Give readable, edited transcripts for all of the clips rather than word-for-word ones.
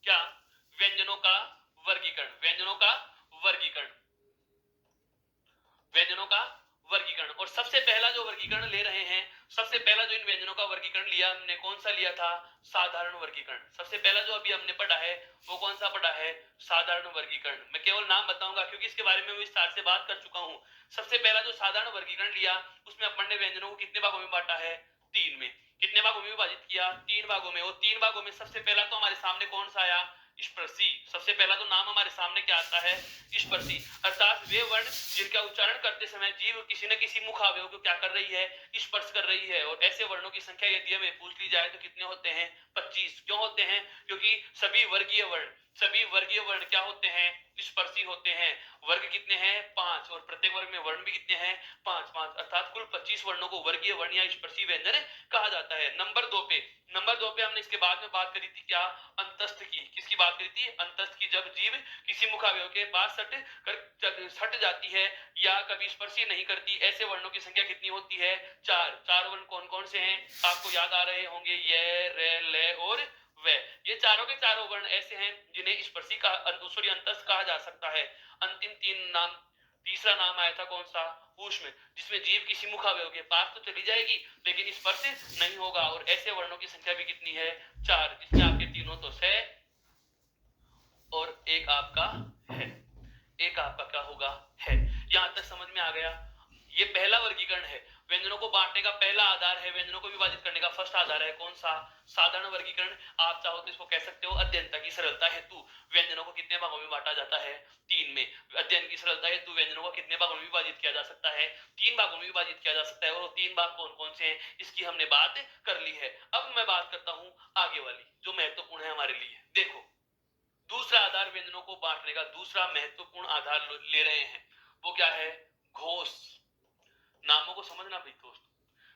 क्या? व्यंजनों का वर्गीकरण, व्यंजनों का वर्गीकरण, व्यंजनों का वर्गीकरण। और सबसे पहला जो वर्गीकरण ले रहे हैं, सबसे पहला जो इन व्यंजनों का वर्गीकरण लिया हमने, कौन सा लिया था? साधारण वर्गीकरण। सबसे पहला जो अभी हमने पढ़ा है वो कौन सा पढ़ा है? साधारण वर्गीकरण। मैं केवल नाम बताऊंगा क्योंकि इसके बारे में विस्तार से बात कर चुका हूं। सबसे पहला जो साधारण वर्गीकरण लिया उसमें अपन ने व्यंजनों को कितने भागों में बांटा है? तीन में। कितने भागों में विभाजित किया? तीन भागों में। और तीन भागों में सबसे पहला तो हमारे सामने कौन सा आया? स्पर्शी। सबसे पहला तो नाम हमारे सामने क्या आता है? स्पर्शी। अर्थात वे वर्ण जिनका उच्चारण करते समय जीभ किसी न किसी मुख अवयव को क्या कर रही है? स्पर्श कर रही है। और ऐसे वर्णों की संख्या यदि हमें पूछ ली जाए तो कितने होते हैं? 25। क्यों होते हैं? क्योंकि सभी वर्गीय वर्ण क्या होते हैं? स्पर्शी होते हैं। वर्ग कितने हैं? 5। और प्रत्येक वर्ग में वर्ण भी कितने हैं? 5 अर्थात कुल 25 वर्णों को वर्गीय वर्ण या स्पर्शी व्यंजन कहा जाता है। नंबर 2 पे हमने इसके बाद में बात करी थी क्या? अंतस्थ की। किसकी बात करी थी? अंतस्थ की। जब जीभ किसी मुखावयव के पास सट जाती है या कभी स्पर्श नहीं करती, ऐसे वर्णों की संख्या कितनी होती है? 4 वर्ण कौन कौन से हैं? आपको याद आ रहे होंगे, ये, रे, ले और वे। ये चारों के चारों वर्ण ऐसे हैं जिन्हें स्पर्शी का अंतस्थ कहा जा सकता है। अंतिम तीसरा नाम आया था कौन सा? ऊष्म, जिसमें जीभ किसी मुखावयव के पास तो चली जाएगी लेकिन स्पर्श नहीं होगा। और ऐसे वर्णों की संख्या भी कितनी है? 4, जिसमें आपके तीनों तो से और एक आपका है। एक आपका क्या होगा? है। यहां तक समझ में आ गया? ये पहला वर्गीकरण है। व्यंजनों को बांटने का पहला आधार है, व्यंजनों को विभाजित करने का फर्स्ट आधार है कौन सा? साधारण वर्गीकरण। आप चाहो तो इसको कह सकते हो अध्ययन की सरलता हेतु व्यंजनों को कितने भागों में बांटा जाता है? 3 में। अध्ययन की सरलता हेतु व्यंजनों को कितने भागों में विभाजित किया जा सकता है? 3 भागों में विभाजित किया जा सकता है। और 3 भाग कौन कौन से हैं इसकी हमने बात कर ली है। अब मैं बात करता हूं आगे वाली जो महत्वपूर्ण है हमारे लिए। देखो, दूसरा आधार व्यंजनों को बांटने का, दूसरा महत्वपूर्ण आधार ले रहे हैं, वो क्या है? घोष। नामों को समझना भाई दोस्त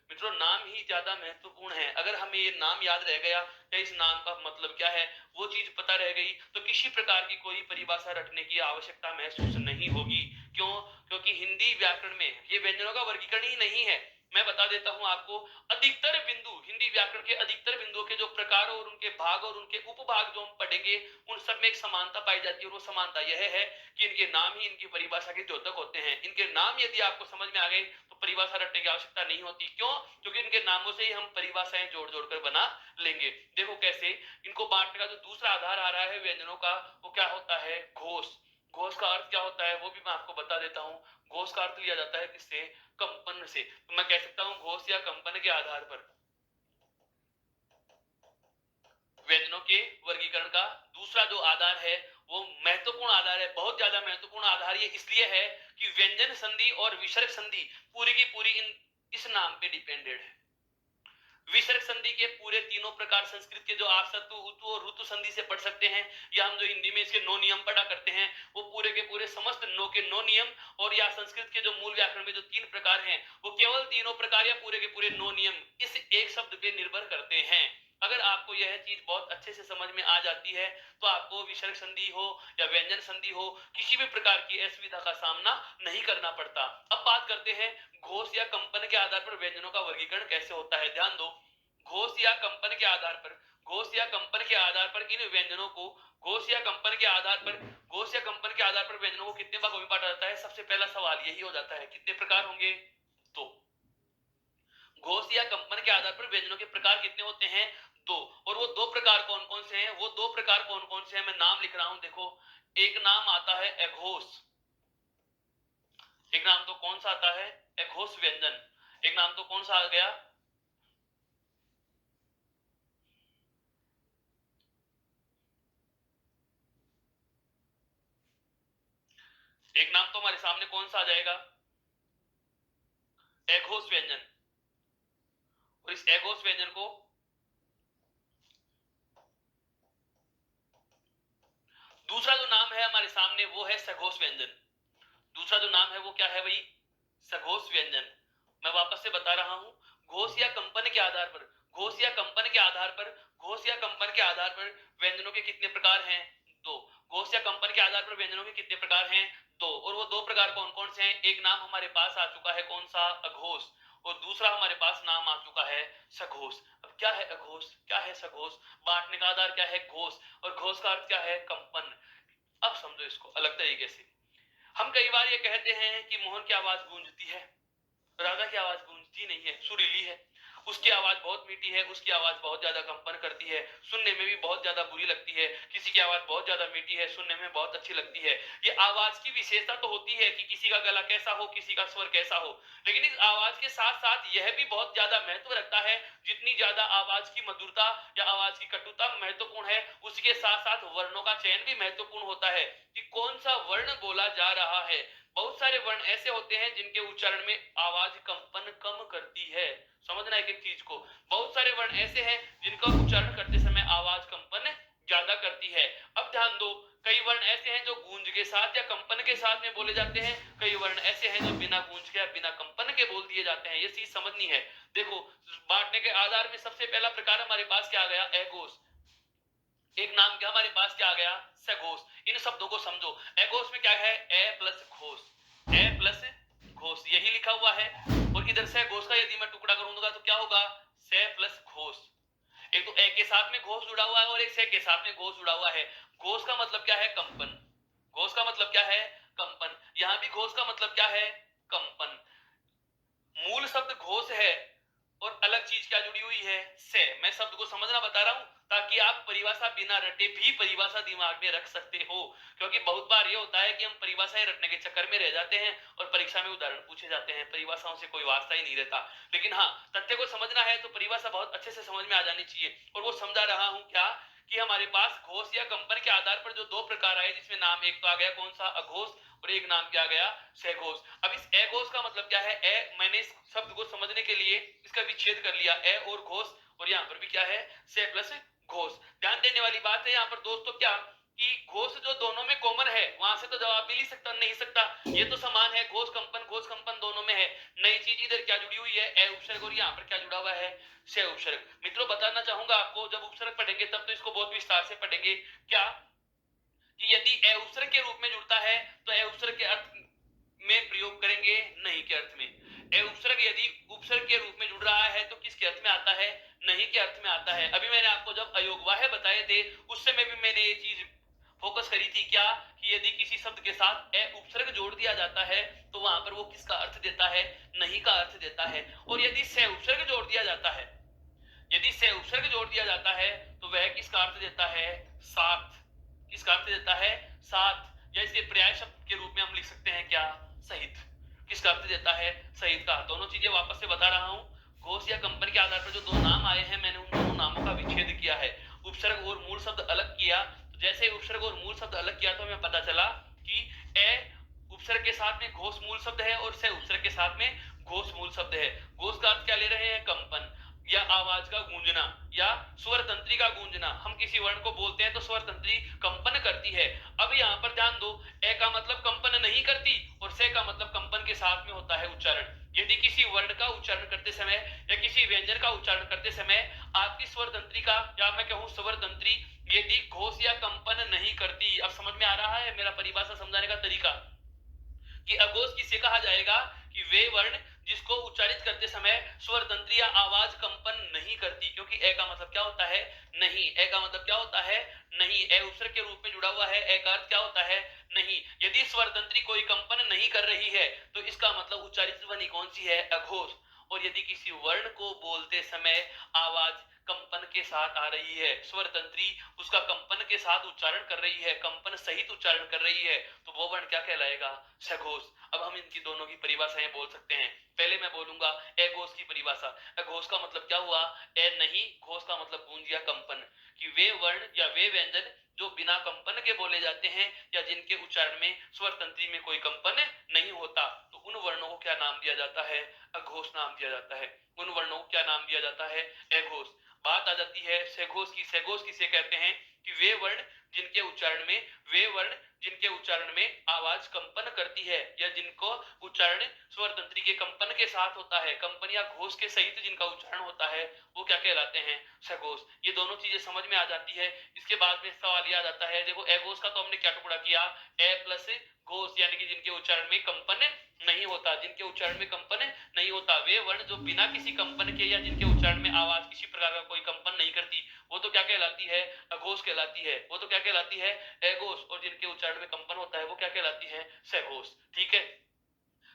मित्रों, नाम ही ज्यादा महत्वपूर्ण है। अगर हमें ये नाम याद रह गया या इस नाम का मतलब क्या है वो चीज पता रह गई तो किसी प्रकार की कोई परिभाषा रटने की आवश्यकता महसूस नहीं होगी। क्यों? क्योंकि हिंदी व्याकरण में ये व्यंजनों का वर्गीकरण ही नहीं है। मैं बता देता हूं आपको, अधिकतर बिंदु, हिंदी व्याकरण के अधिकतर बिंदुओं के जो प्रकार और उनके भाग और उनके उपभाग जो हम पढ़ेंगे उन सब में एक समानता पाई जाती है। और वो समानता यह है कि इनके नाम ही इनकी परिभाषा के द्योतक होते हैं। इनके नाम यदि आपको समझ में आ गए तो परिभाषा रटने की आवश्यकता नहीं होती। क्यों? क्योंकि इनके नामों से ही हम परिभाषाएं जोड़ जोड़ कर बना लेंगे। देखो कैसे। इनको बांटने का जो दूसरा आधार आ रहा है व्यंजनों का, वो क्या होता है? घोष। घोष का अर्थ क्या होता है वो भी मैं आपको बता देता हूं। घोष का अर्थ लिया जाता है किससे? कंपन से। तो मैं कह सकता हूं घोष या कंपन के आधार पर व्यंजनों के वर्गीकरण का दूसरा जो आधार है वो महत्वपूर्ण आधार है। बहुत ज्यादा महत्वपूर्ण आधार ये इसलिए है कि व्यंजन संधि और विसर्ग संधि पूरी की पूरी इस नाम पे डिपेंडेड है। विसर्ग संधि के पूरे तीनों प्रकार संस्कृत के जो आप सत्व, उतु और ऋतु संधि से पढ़ सकते हैं, या हम जो हिंदी में इसके 9 नियम पढ़ा करते हैं, वो पूरे के पूरे समस्त 9 के 9 नियम, और या संस्कृत के जो मूल व्याकरण में जो 3 प्रकार हैं वो केवल तीनों प्रकार या पूरे के पूरे 9 नियम इस एक शब्द पे निर्भर करते हैं। अगर आपको यह चीज बहुत अच्छे से समझ में आ जाती है तो आपको विसर्ग संधि हो या व्यंजन संधि हो, किसी भी प्रकार की असुविधा का सामना नहीं करना पड़ता। अब बात करते हैं घोष या कंपन के आधार पर व्यंजनों का वर्गीकरण कैसे होता है। ध्यान दो, घोष या कंपन के आधार पर, घोष या कंपन के आधार पर इन व्यंजनों को, घोष या कंपन के आधार पर, घोष या कंपन के आधार पर व्यंजनों को कितने भागों में बांटा जाता है? सबसे पहला सवाल यही हो जाता है, कितने प्रकार होंगे? तो घोष या कंपन के आधार पर व्यंजनों के प्रकार कितने होते हैं? 2। और वो 2 प्रकार कौन कौन से हैं? वो 2 प्रकार कौन कौन से हैं मैं नाम लिख रहा हूं। देखो, एक नाम आता है अघोष। एक नाम तो कौन सा आता है? अघोष व्यंजन। एक नाम तो कौन सा आ गया? एक नाम तो हमारे सामने कौन सा आ जाएगा? अघोष व्यंजन। और इस अघोष व्यंजन को दूसरा जो नाम है हमारे सामने वो है सघोष व्यंजन। दूसरा जो नाम है वो क्या है भाई? सघोष व्यंजन। मैं वापस से बता रहा हूं, घोष या कंपन के आधार पर, घोष या कंपन के आधार पर, घोष या कंपन के आधार पर व्यंजनों के कितने प्रकार हैं? 2। घोष या कंपन के आधार पर व्यंजनों के कितने प्रकार हैं? 2। और वो 2 प्रकार कौन कौन से हैं? एक नाम हमारे पास आ चुका है, कौन सा? अघोष। और दूसरा हमारे पास नाम आ चुका है सघोष। अब क्या है अघोष, क्या है सघोष? बांटने का आधार क्या है? घोष, और घोष का अर्थ क्या है? कंपन। अब समझो इसको अलग तरीके से। हम कई बार ये कहते हैं कि मोहन की आवाज गूंजती है, राधा की आवाज गूंजती नहीं है, सुरीली है, उसकी आवाज बहुत मीठी है, उसकी आवाज बहुत ज्यादा कंपन करती है, सुनने में भी बहुत ज्यादा बुरी लगती है। किसी की आवाज बहुत ज्यादा मीठी है, सुनने में बहुत अच्छी लगती है। ये आवाज की विशेषता तो होती है कि किसी का गला कैसा हो, किसी का स्वर कैसा हो, लेकिन इस आवाज के साथ साथ यह भी बहुत ज्यादा महत्व रखता है। जितनी ज्यादा आवाज की मधुरता या आवाज की कटुता महत्वपूर्ण है, उसके साथ साथ वर्णों का चयन भी महत्वपूर्ण होता है कि कौन सा वर्ण बोला जा रहा है। बहुत सारे वर्ण ऐसे होते हैं जिनके उच्चारण में आवाज कंपन कम करती है। समझना एक एक चीज को। बहुत सारे वर्ण ऐसे हैं जिनका उच्चारण करते समय आवाज कंपन ज्यादा करती है। अब ध्यान दो, कई वर्ण ऐसे हैं जो गूंज के साथ या कंपन के साथ में बोले जाते हैं, कई वर्ण ऐसे हैं जो बिना गूंज के या बिना कंपन के बोल दिए जाते हैं। ये चीज समझनी है। देखो, बांटने के आधार में सबसे पहला प्रकार हमारे पास क्या आ गया? एघोष। एक नाम क्या हमारे पास क्या आ गया? सघोष। इन शब्दों को समझो। एघोष में क्या है? ए प्लस घोष, ए प्लस घोष, यही लिखा हुआ है। और इधर से घोष का यदि मैं टुकड़ा करूंगा तो क्या होगा? से प्लस घोष। एक तो ए के साथ में घोष जुड़ा हुआ है और एक से के साथ में घोष जुड़ा हुआ है। घोष का मतलब क्या है? कंपन। घोष का मतलब क्या है? कंपन। यहां भी घोष का मतलब क्या है? कंपन। मूल शब्द घोष है और अलग चीज क्या जुड़ी हुई है? से। मैं शब्द को समझना बता रहा हूं ताकि आप परिभाषा बिना रटे भी परिभाषा दिमाग में रख सकते हो। क्योंकि बहुत बार ये होता है कि हम परिभाषाएं रटने के चक्कर में रह जाते हैं और परीक्षा में उदाहरण पूछे जाते हैं, परिभाषाओं से कोई वास्ता ही नहीं रहता। लेकिन हाँ, तथ्य को समझना है तो परिभाषा बहुत अच्छे से समझ में आ जानी चाहिए। और वो समझा रहा हूं क्या कि हमारे पास घोष या कंपन के आधार पर जो दो प्रकार आए, जिसमें नाम एक तो आ गया कौन सा? अघोष, और एक नाम क्या गया? सघोष। अब इस अघोष का मतलब क्या है? ए, मैंने इस शब्द को समझने के लिए इसका विच्छेद कर लिया, ए और घोष, और यहाँ पर भी क्या है? से प्लस घोष। ध्यान देने वाली बात है यहाँ पर दोस्तों क्या कि घोष जो दोनों में कॉमन है, वहां से तो जवाब मिल ही सकता नहीं सकता, ये तो समान है। घोष कंपन दोनों में है। नई चीज इधर क्या जुड़ी हुई है? ए उपसर्ग, और यहाँ पर क्या जुड़ा हुआ है? से उपसर्ग। मित्रों बताना चाहूंगा आपको, जब उपसर्ग पढ़ेंगे तब तो इसको बहुत विस्तार से पढ़ेंगे क्या कि यदि ए उपसर्ग के रूप में जुड़ता है तो ए उपसर्ग के अर्थ में प्रयोग करेंगे, नहीं के अर्थ में। ए उपसर्ग यदि उपसर्ग के रूप में जुड़ रहा है तो किसके अर्थ में आता है? नहीं के अर्थ में आता है। अभी मैंने आपको जब अयोगवाह बताए थे उस समय भी मैंने ये चीज फोकस करी थी क्या कि यदि किसी शब्द के साथ ए उपसर्ग जोड़ दिया जाता है तो वहां पर वो किसका अर्थ देता है? नहीं का अर्थ देता है। और यदि से उपसर्ग जोड़ दिया जाता है, यदि से उपसर्ग जोड़ दिया जाता है तो वह किसका अर्थ देता है? साथ। किसका अर्थ देता है? साथ। या इसके पर्याय शब्द के रूप में हम लिख सकते हैं क्या? सहित। किसका अर्थ देता है? सहित का। दोनों चीजें वापस से बता रहा हूं। घोष या कंपन के आधार पर जो दो नाम आए हैं, मैंने उन दोनों नामों का विच्छेद किया है, उपसर्ग और मूल शब्द अलग किया। तो जैसे उपसर्ग और मूल शब्द अलग किया तो हमें पता चला कि ए उपसर्ग के साथ में घोष मूल शब्द है और से उपसर्ग के साथ में घोष मूल शब्द है। घोष का अर्थ क्या ले रहे हैं? कंपन या आवाज का गूंजना या स्वर तंत्री का गूंजना। हम किसी वर्ण को बोलते हैं तो स्वर तंत्री कंपन करती है। अब यहाँ पर ध्यान दो, ए का मतलब कंपन नहीं करती और से का मतलब कंपन के साथ में होता है उच्चारण। यदि किसी वर्ण का उच्चारण करते समय या किसी व्यंजन का उच्चारण करते समय आपकी स्वर तंत्री का या मैं कहूं स्वर तंत्री यदि घोष या कंपन नहीं करती, अब समझ में आ रहा है मेरा परिभाषा समझाने का तरीका कि अघोष किसे कहा जाएगा? कि वे वर्ण जिसको उच्चारित करते समय स्वर तंत्री या आवाज कंपन नहीं करती, क्योंकि ए का मतलब क्या होता है? नहीं। ए का मतलब क्या होता है? नहीं। ए उपसर्ग के रूप में जुड़ा हुआ है, ए का अर्थ क्या होता है? नहीं। यदि स्वर तंत्री कोई कंपन नहीं कर रही है तो इसका मतलब उच्चारित ध्वनि कौन सी है? अघोष। और यदि किसी वर्ण को बोलते समय आवाज कंपन के साथ आ रही है, स्वर तंत्री उसका कंपन के साथ उच्चारण कर रही है, कंपन सहित उच्चारण कर रही है, तो वो वर्ण क्या कहलाएगा? सघोष। अब हम इनकी दोनों की परिभाषाएं बोल सकते हैं। पहले मैं बोलूंगा अघोष की परिभाषा। अघोष का मतलब क्या हुआ? ए नहीं, घोष का मतलब गूंज या कंपन। कि वे वर्ण या वे व्यंजन जो बिना कंपन के बोले जाते हैं या जिनके उच्चारण में स्वर तंत्री में कोई कंपन नहीं होता, तो उन वर्णों को क्या नाम दिया जाता है? अघोष नाम दिया जाता है। उन वर्णों को क्या नाम दिया जाता है? अघोष। बात आ जाती है सघोष की। सघोष किसे कहते हैं? कि वे वर्ण जिनके उच्चारण में वे वर्ण जिनके उच्चारण में आवाज कंपन करती है या जिनको उच्चारण स्वर तंत्री के कंपन के साथ होता है, कंपन या घोष के सहित जिनका उच्चारण होता है, वो क्या कहलाते हैं? सघोष। ये दोनों चीजें समझ में आ जाती है। इसके बाद में सवाल याद आता है, देखो एघोष का तो हमने क्या टुकड़ा किया, ए प्लस घोष, यानी कि जिनके उच्चारण में कंपन नहीं होता, जिनके उच्चारण में कंपन नहीं होता, वे वर्ण जो बिना किसी कंपन के या जिनके उच्चारण में आवाज किसी प्रकार का कोई कंपन नहीं करती, वो तो क्या कहलाती है? अघोष कहलाती है। वो तो क्या कहलाती है? एघोष। और जिनके उच्चारण में कंपन होता है वो क्या कहलाती है? सघोष। ठीक है।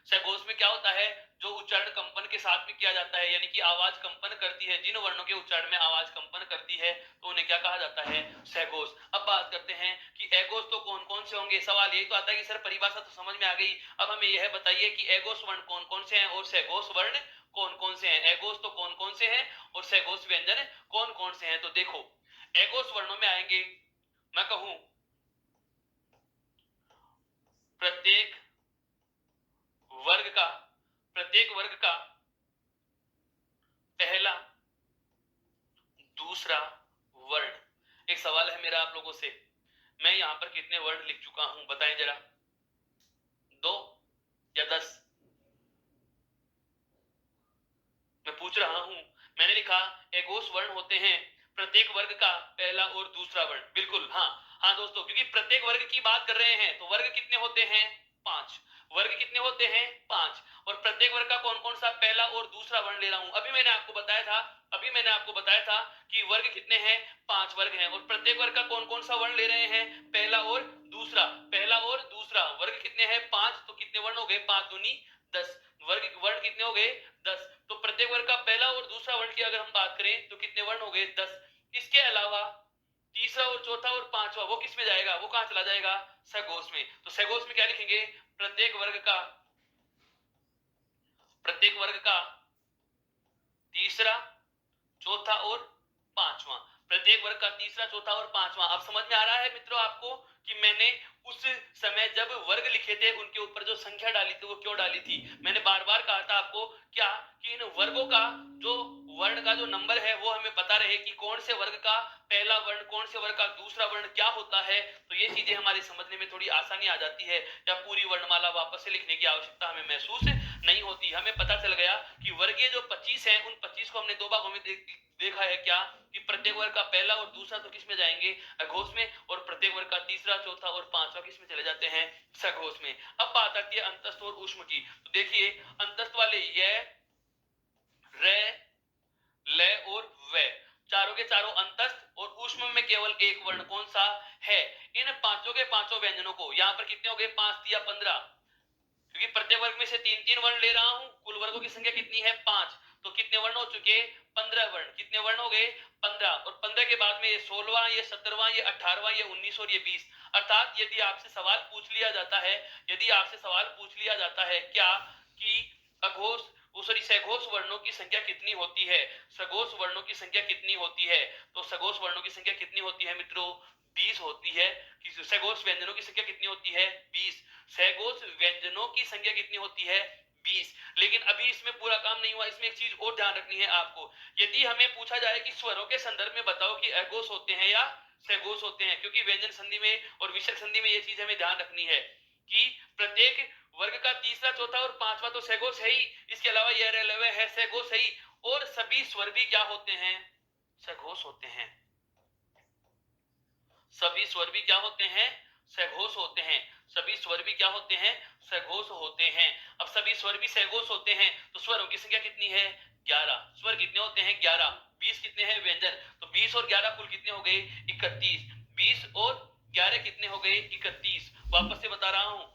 सघोष में क्या होता है? जो उच्चारण कंपन के साथ में किया जाता है, यानी कि आवाज कंपन करती है, जिन वर्णों के उच्चारण में आवाज कंपन करती है तो उन्हें क्या कहा जाता है? सघोष। अब बात करते हैं कि एघोष तो कौन कौन से होंगे। सवाल यही तो आता है कि सर परिभाषा तो समझ में आ गई, अब हमें यह बताइए कि एघोष वर्ण कौन कौन से हैं और सघोष वर्ण कौन कौन से हैं। एघोष तो कौन कौन से हैं और सघोष व्यंजन कौन कौन से हैं। तो देखो एघोष वर्णों में आएंगे, मैं कहूं प्रत्येक वर्ग का पहला दूसरा वर्ण। एक सवाल है मेरा आप लोगों से, मैं यहां पर कितने वर्ण लिख चुका हूं बताएं जरा, 2 या 10? मैं पूछ रहा हूं। मैंने लिखा एघोष वर्ण होते हैं प्रत्येक वर्ग का पहला और दूसरा वर्ण। बिल्कुल, हाँ दोस्तों, क्योंकि प्रत्येक वर्ग की बात कर रहे हैं तो वर्ग कितने होते हैं? 5। वर्ग कितने होते हैं? 5। और प्रत्येक वर्ग का कौन कौन सा पहला और दूसरा वर्ण ले रहा हूं। अभी मैंने आपको बताया था कि वर्ग कितने हैं? 5 वर्ग हैं। और प्रत्येक वर्ग का कौन कौन सा वर्ण ले रहे हैं? पहला और दूसरा। पहला और दूसरा। वर्ग कितने हैं? 5। तो कितने वर्ण हो गए? 5 दूनी 10। वर्ण कितने हो गए? 10। तो प्रत्येक वर्ग का पहला और दूसरा वर्ण की अगर हम बात करें तो कितने वर्ण हो गए? 10। इसके अलावा तीसरा और चौथा और पांचवा वो किस में जाएगा? वो कहां चला जाएगा? सघोष में। तो सघोष में क्या लिखेंगे? प्रत्येक वर्ग का तीसरा, चौथा और पांचवा। प्रत्येक वर्ग का तीसरा, चौथा और पांचवा। अब समझ में आ रहा है मित्रों आपको कि मैंने उस समय जब वर्ग लिखे थे उनके ऊपर जो संख्या डाली थी वो क्यों डाली थी। मैंने बार बार कहा था आपको क्या कि इन वर्गों का जो वर्ण का जो नंबर है वो हमें पता रहे कि कौन से वर्ग का पहला वर्ण, कौन से वर्ग का दूसरा वर्ण क्या होता है। तो ये चीजें हमारे समझने में थोड़ी आसानी आ जाती है, या पूरी वर्णमाला वापस से लिखने की आवश्यकता हमें महसूस नहीं होती। हमें पता चल गया कि वर्गीय जो 25 हैं उन 25 को हमने 2 भागों में देखा है क्या कि प्रत्येक वर्ग का पहला और दूसरा तो किस में जाएंगे? अघोष में। और प्रत्येक वर्ग का तीसरा, चौथा और पांचवा किस में चले जाते हैं? सघोष में। अब बात आती है अंतस्थ और ऊष्म की। तो देखिए अंतस्थ वाले य, रे, ले और वे, चारों के चारों अंतस्थ। और ऊष्म में केवल एक वर्ण कौन सा है? इन पांचों के पांचों व्यंजनों को यहां पर कितने हो गए? 5 या 15, क्योंकि प्रत्येक वर्ग में से 3-3 वर्ण ले रहा हूं। कुल वर्गों की संख्या कितनी है? 5। तो कितने वर्ण हो चुके? 15 वर्ण। कितने वर्ण हो गए? 15। और 15 के बाद में ये 16वां, ये 17वां, ये 18वां, ये 19 और ये 20। अर्थात यदि आपसे सवाल पूछ लिया जाता है क्या कि अघोष सघोष वर्णों की संख्या कितनी होती है, सघोष वर्णों की संख्या कितनी होती है, तो सघोष वर्णों की संख्या कितनी होती है मित्रों? 20 होती है। सघोष व्यंजनों की संख्या कितनी होती है? 20। सघोष व्यंजनों की संख्या कितनी होती है? 20। लेकिन अभी इसमें पूरा काम नहीं हुआ, इसमें एक चीज और ध्यान रखनी है आपको। यदि हमें पूछा जाए कि स्वरों के संदर्भ में बताओ कि अघोष होते हैं या सघोष होते हैं, क्योंकि व्यंजन संधि में और विसर्ग संधि में यह चीज हमें ध्यान रखनी है कि प्रत्येक वर्ग का तीसरा, चौथा और पांचवा तो सघोष है ही, इसके अलावा यह रेलवे है सघोष है ही। और सभी स्वर भी क्या होते हैं? सघोष होते हैं। सभी स्वर भी क्या होते हैं? सघोष होते हैं। सभी स्वर भी क्या होते हैं? सघोष होते हैं। अब सभी स्वर भी सघोष होते हैं तो स्वरों की संख्या कितनी है? 11। स्वर कितने होते हैं? 11। 20 कितने हैं व्यंजन? तो 20 और 11 कुल कितने हो गए? 31। 20 और 11 कितने हो गए? 31। वापस से बता रहा हूं,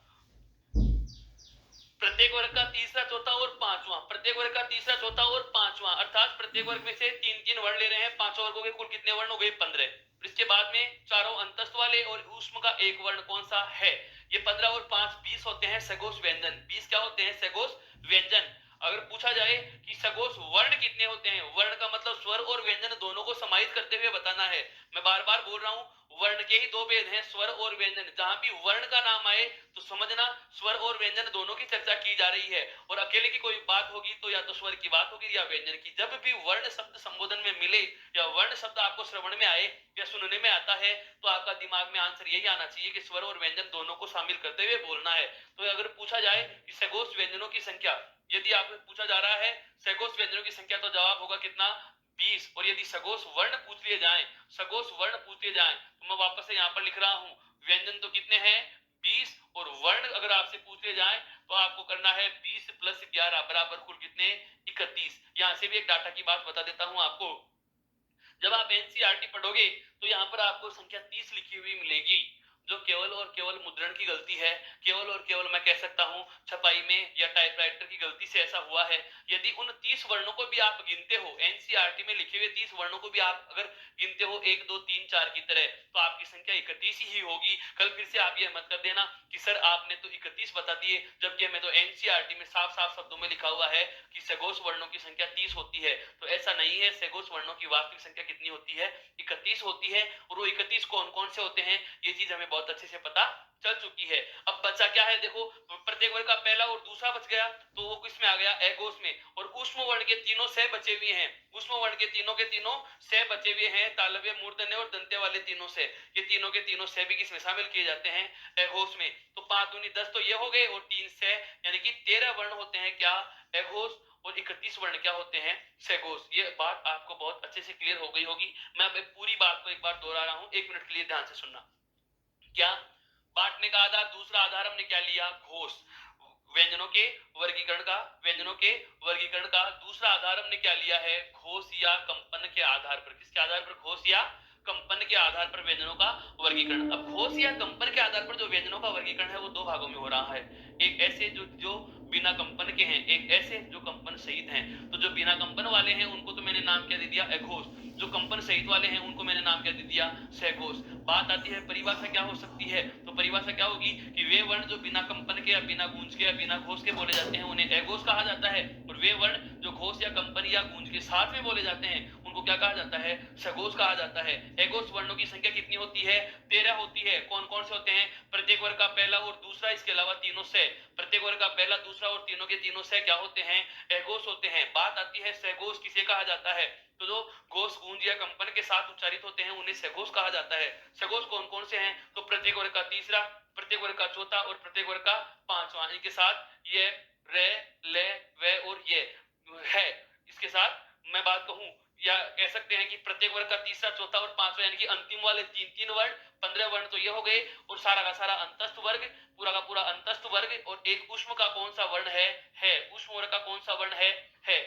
प्रत्येक वर्ग का तीसरा, चौथा और पांचवा, प्रत्येक वर्ग का तीसरा, चौथा और पांचवा, अर्थात प्रत्येक वर्ग में से 3-3 वर्ण ले रहे हैं। पांचों वर्गों के कुल कितने वर्ण हो गए? 15। इसके बाद में चारों अंतस्थ वाले और ऊष्म का एक वर्ण कौन सा है? ये 15 और 5 20 होते हैं सघोष व्यंजन। 20 क्या होते हैं? सघोष व्यंजन। अगर पूछा जाए कि सघोष वर्ण कितने होते हैं, वर्ण का मतलब स्वर और व्यंजन दोनों को समाहित करते हुए बताना है। मैं बार बार बोल रहा हूं, वर्ण के ही दो भेद हैं, स्वर और व्यंजन। जहां भी वर्ण का नाम आए तो समझना स्वर और व्यंजन दोनों की चर्चा की जा रही है, और अकेले की कोई बात होगी तो या तो स्वर की बात होगी या व्यंजन की। जब भी वर्ण शब्द संबोधन में मिले या वर्ण शब्द आपको श्रवण में आए या सुनने में आता है तो आपका दिमाग में आंसर यही आना चाहिए कि स्वर और व्यंजन दोनों को शामिल करते हुए बोलना है। तो अगर पूछा जाए कि सगोश व्यंजनों की संख्या, यदि आपसे पूछा जा रहा है सगोश व्यंजनों की संख्या, तो जवाब होगा कितना, 20। और यदि सगोश वर्ण पूछ लिए जाए, सगोश वर्ण पूछ लिए जाए, तो मैं वापस से यहाँ पर लिख रहा हूं, व्यंजन तो कितने हैं, 20, और वर्ण अगर आपसे पूछ लिए जाए तो आपको करना है 20 + 11 बराबर कुल कितने, 31। यहां से भी एक डाटा की बात बता देता हूं आपको, जब आप एनसीईआरटी पढ़ोगे तो यहाँ पर आपको संख्या 30 लिखी हुई मिलेगी, जो केवल और केवल मुद्रण की गलती है, केवल और केवल मैं कह सकता हूं छपाई में या टाइपराइटर की गलती से ऐसा हुआ है। यदि उन 30 वर्णों को भी आप गिनते हो, एनसीईआरटी में लिखे हुए 30 वर्णों को भी आप अगर गिनते हो 1 2 3 4 की तरह, तो आपकी संख्या 31 ही होगी। कल फिर से आप ये मत कर देना कि सर आपने तो 31 बता दिए, जबकि हमें तो एनसीईआरटी में साफ साफ शब्दों में लिखा हुआ है कि सगोश वर्णों की संख्या 30 होती है। तो ऐसा नहीं है, सगोश वर्णों की वास्तविक संख्या कितनी होती है, 31 होती है। और वो 31 कौन कौन से होते हैं ये चीज हमें बहुत अच्छे से पता चल चुकी है। अब बचा क्या है, देखो प्रत्येक वर्ग का पहला और दूसरा बच गया, तो वो किसमें आ गया, एगोस में। और ऊष्म वर्ण के तीनों से बचे हुए हैं, ऊष्म वर्ण के तीनों से बचे हुए हैं, तालव्य, मूर्धन्य और दंत्य वाले तीनों से। ये तीनों के तीनों से भी किसमें शामिल किए जाते हैं, एगोस में। तो 5 दूनी 10 तो ये हो गए, और 3 से यानी कि 13 वर्ण होते हैं क्या, एगोस, और 31 वर्ण क्या होते हैं, सेगोस। ये बात आपको बहुत अच्छे से क्लियर हो गई होगी। मैं पूरी बात को एक बार दोहरा रहा हूं, 1 मिनट के लिए ध्यान से सुनना। क्या बांटने का आधार, दूसरा आधार हमने क्या लिया, घोष। व्यंजनों के वर्गीकरण का, व्यंजनों के वर्गीकरण का दूसरा आधार हमने क्या लिया है, घोष या कंपन के आधार पर। किसके आधार पर, घोष या कंपन के आधार पर व्यंजनों का वर्गीकरण। अब घोष या कंपन के आधार पर जो व्यंजनों का वर्गीकरण है वो दो भागों में हो रहा है, एक ऐसे जो बिना कंपन के हैं, एक ऐसे जो कंपन सहित हैं। तो जो बिना कंपन वाले हैं उनको तो मैंने नाम क्या दे दिया, अघोष। जो कंपन सहित वाले हैं उनको मैंने नाम क्या दे दिया, सघोष। बात आती है परिभाषा क्या हो सकती है, तो परिभाषा क्या होगी कि वे वर्ण जो बिना कंपन के या बिना गूंज के या बिना घोष के बोले जाते हैं उन्हें अघोष कहा जाता है, और वे वर्ण जो घोष या कंपन या गूंज के साथ में बोले जाते हैं उनको क्या कहा जाता है, सघोष कहा जाता है। अघोष वर्णों की संख्या कितनी होती है, 13 होती है। कौन कौन से होते हैं, प्रत्येक वर्ग का पहला और दूसरा, इसके अलावा तीनों से। प्रत्येक वर्ग का पहला, दूसरा और तीनों के तीनों से क्या होते हैं, अघोष होते हैं। बात आती है सघोष किसे कहा जाता है, तो जो घोष गूंज या कंपन के साथ उच्चारित होते हैं उन्हें सघोष कहा जाता है। सघोष कौन कौन से हैं, तो प्रत्येक वर्ग का तीसरा, प्रत्येक वर्ग का चौथा और प्रत्येक वर्ग का पांचवा। इनके साथ ये रे, ले, वे और ये है। इसके साथ मैं बात कहूं या कह सकते हैं कि प्रत्येक वर्ग का तीसरा, चौथा और पांचवा यानी कि अंतिम वाले तीन तीन वर्ण, 15 वर्ण तो ये हो गए, और सारा का सारा अंतस्थ वर्ग, पूरा का पूरा अंतस्थ वर्ग। और एक ऊष्म का कौन सा वर्ण है, ऊष्म वर्ग का कौन सा वर्ण है।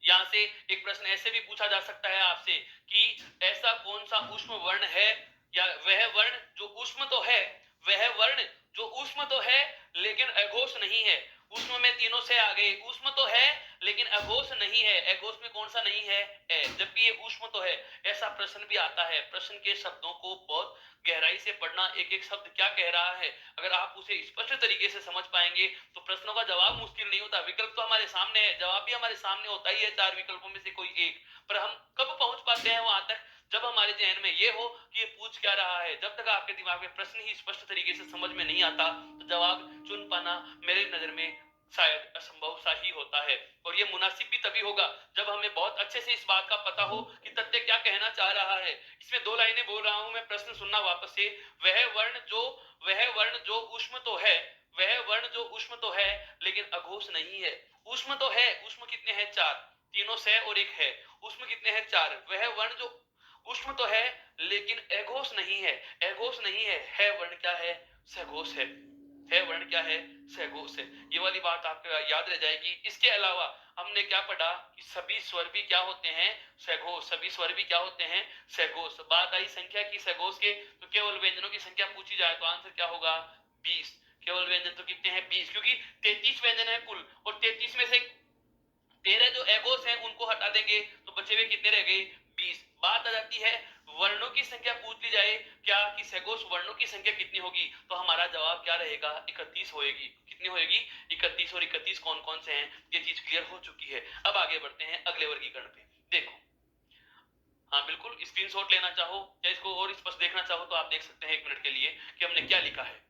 यहां से एक प्रश्न ऐसे भी पूछा जा सकता है आपसे कि ऐसा कौन सा ऊष्म वर्ण है, या वह वर्ण जो ऊष्म तो है, वह वर्ण जो ऊष्म तो है लेकिन अघोष नहीं है। ऊष्म में तीनों से आ गए, ऊष्म तो है लेकिन अघोष नहीं है। अघोष में कौन सा नहीं है, जबकि ये ऊष्म तो है। ऐसा प्रश्न भी आता है। प्रश्न के शब्दों को बहुत गहराई से पढ़ना, एक एक शब्द क्या कह रहा है, अगर आप उसे स्पष्ट तरीके से समझ पाएंगे तो प्रश्नों का जवाब मुश्किल नहीं होता। विकल्प तो हमारे सामने है, जवाब भी हमारे सामने होता ही है, 4 विकल्पों में से कोई एक। पर हम कब पहुंच पाते हैं वहां तक, जब हमारे जहन में ये हो कि ये पूछ क्या रहा है। जब तक आपके दिमाग में प्रश्न ही स्पष्ट तरीके से समझ में नहीं आता तो जवाब चुन पाना मेरी नजर में शायद असंभव सा ही होता है। और ये मुनासिब भी तभी होगा जब हमें बहुत अच्छे से इस बात का पता हो कि तथ्य क्या कहना चाह रहा है। इसमें 2 लाइनें बोल रहा हूं मैं, प्रश्न सुनना वापस से। वह वर्ण जो ऊष्म तो है, वह वर्ण जो ऊष्म तो है लेकिन अघोष नहीं है। ऊष्म तो है, ऊष्म कितने हैं, 4, तीनों से और एक है। ऊष्म कितने हैं, 4। वह वर्ण जो ऊष्म तो है लेकिन अघोष नहीं है, अघोष नहीं है वर्ण क्या है, सघोष है वर्ण क्या है, सघोष है। ये वाली बात आपको याद रह जाएगी। इसके अलावा हमने क्या पढ़ा कि सभी स्वर भी क्या होते हैं, सघोष। सभी स्वर भी क्या होते हैं, सघोष। बात आई संख्या की सघोष के, तो केवल व्यंजनों की संख्या पूछी जाए तो आंसर क्या होगा, 20। केवल व्यंजन तो कितने हैं, 20, क्योंकि 33 व्यंजन है कुल, और 33 में से 13 जो एगोस हैं उनको हटा देंगे तो बचे हुए कितने रह गए, 20। बात आ जाती है वर्णों की संख्या पूछ ली जाए क्या कि सघोष वर्णों की संख्या कितनी होगी, तो हमारा जवाब क्या रहेगा, 31 होगी। कितनी होगी, 31। और 31 कौन कौन से हैं, ये चीज क्लियर हो चुकी है। अब आगे बढ़ते हैं अगले वर्गीकरण पे। देखो हाँ बिल्कुल, स्क्रीनशॉट लेना चाहो या इसको और स्पष्ट देखना चाहो तो आप देख सकते हैं 1 मिनट के लिए कि हमने क्या लिखा है।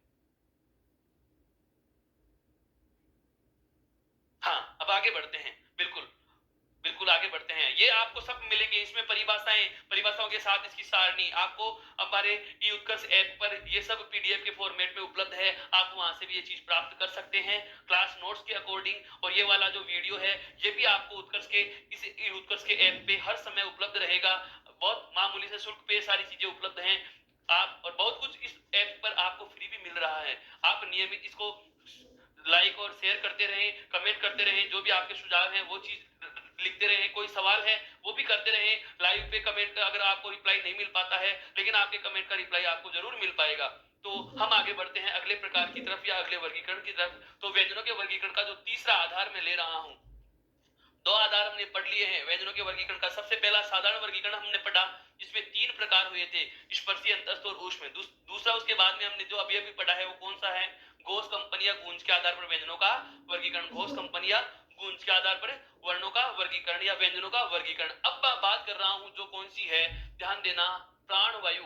हाँ, अब आगे बढ़ते हैं। बिल्कुल, बिल्कुल आगे बढ़ते हैं। ये आपको सब मिलेंगे इसमें, परिभाषाएं, परिभाषाओं के साथ इसकी सारणी आपको हमारे ई उत्कर्ष ऐप पर ये सब पीडीएफ के फॉर्मेट में उपलब्ध है। आप वहां से भी ये चीज प्राप्त कर सकते हैं क्लास नोट्स के अकॉर्डिंग। और ये वाला जो वीडियो है ये भी आपको उत्कर्ष के इस ई उत्कर्ष के ऐप पे हर समय उपलब्ध रहेगा। बहुत मामूली से शुल्क पे सारी चीजें उपलब्ध हैं। आप और बहुत कुछ इस ऐप पर आपको फ्री भी मिल रहा है। आप नियमित इसको लाइक और शेयर करते रहें, कमेंट करते रहें, जो भी आपके सुझाव हैं वो चीज लिखते रहें। कोई सवाल है वो भी करते रहें। लाइव पे कमेंट अगर आपको रिप्लाई नहीं मिल पाता है, लेकिन आपके कमेंट का रिप्लाई आपको जरूर मिल पाएगा। तो हम आगे बढ़ते हैं अगले प्रकार की तरफ या अगले वर्गीकरण की तरफ। तो व्यंजनों के वर्गीकरण का जो तीसरा आधार मैं ले रहा हूं, 2 आधार हमने पढ़ लिए हैं व्यंजनों के वर्गीकरण का। सबसे पहला साधारण वर्गीकरण हमने पढ़ा जिसमें 3 प्रकार हुए थे, स्पर्शी, अंतस्थ और ऊष्म। दूसरा उसके बाद में हमने जो अभी अभी पढ़ा है वो कौन सा है, घोष, कंपन या गूंज के आधार पर व्यंजनों का वर्गीकरण। घोष, कंपन या गूंज के आधार पर वर्णों का वर्गीकरण या व्यंजनों का वर्गीकरण। अब मैं बात कर रहा हूं जो कौन सी है, ध्यान देना, प्राणवायु।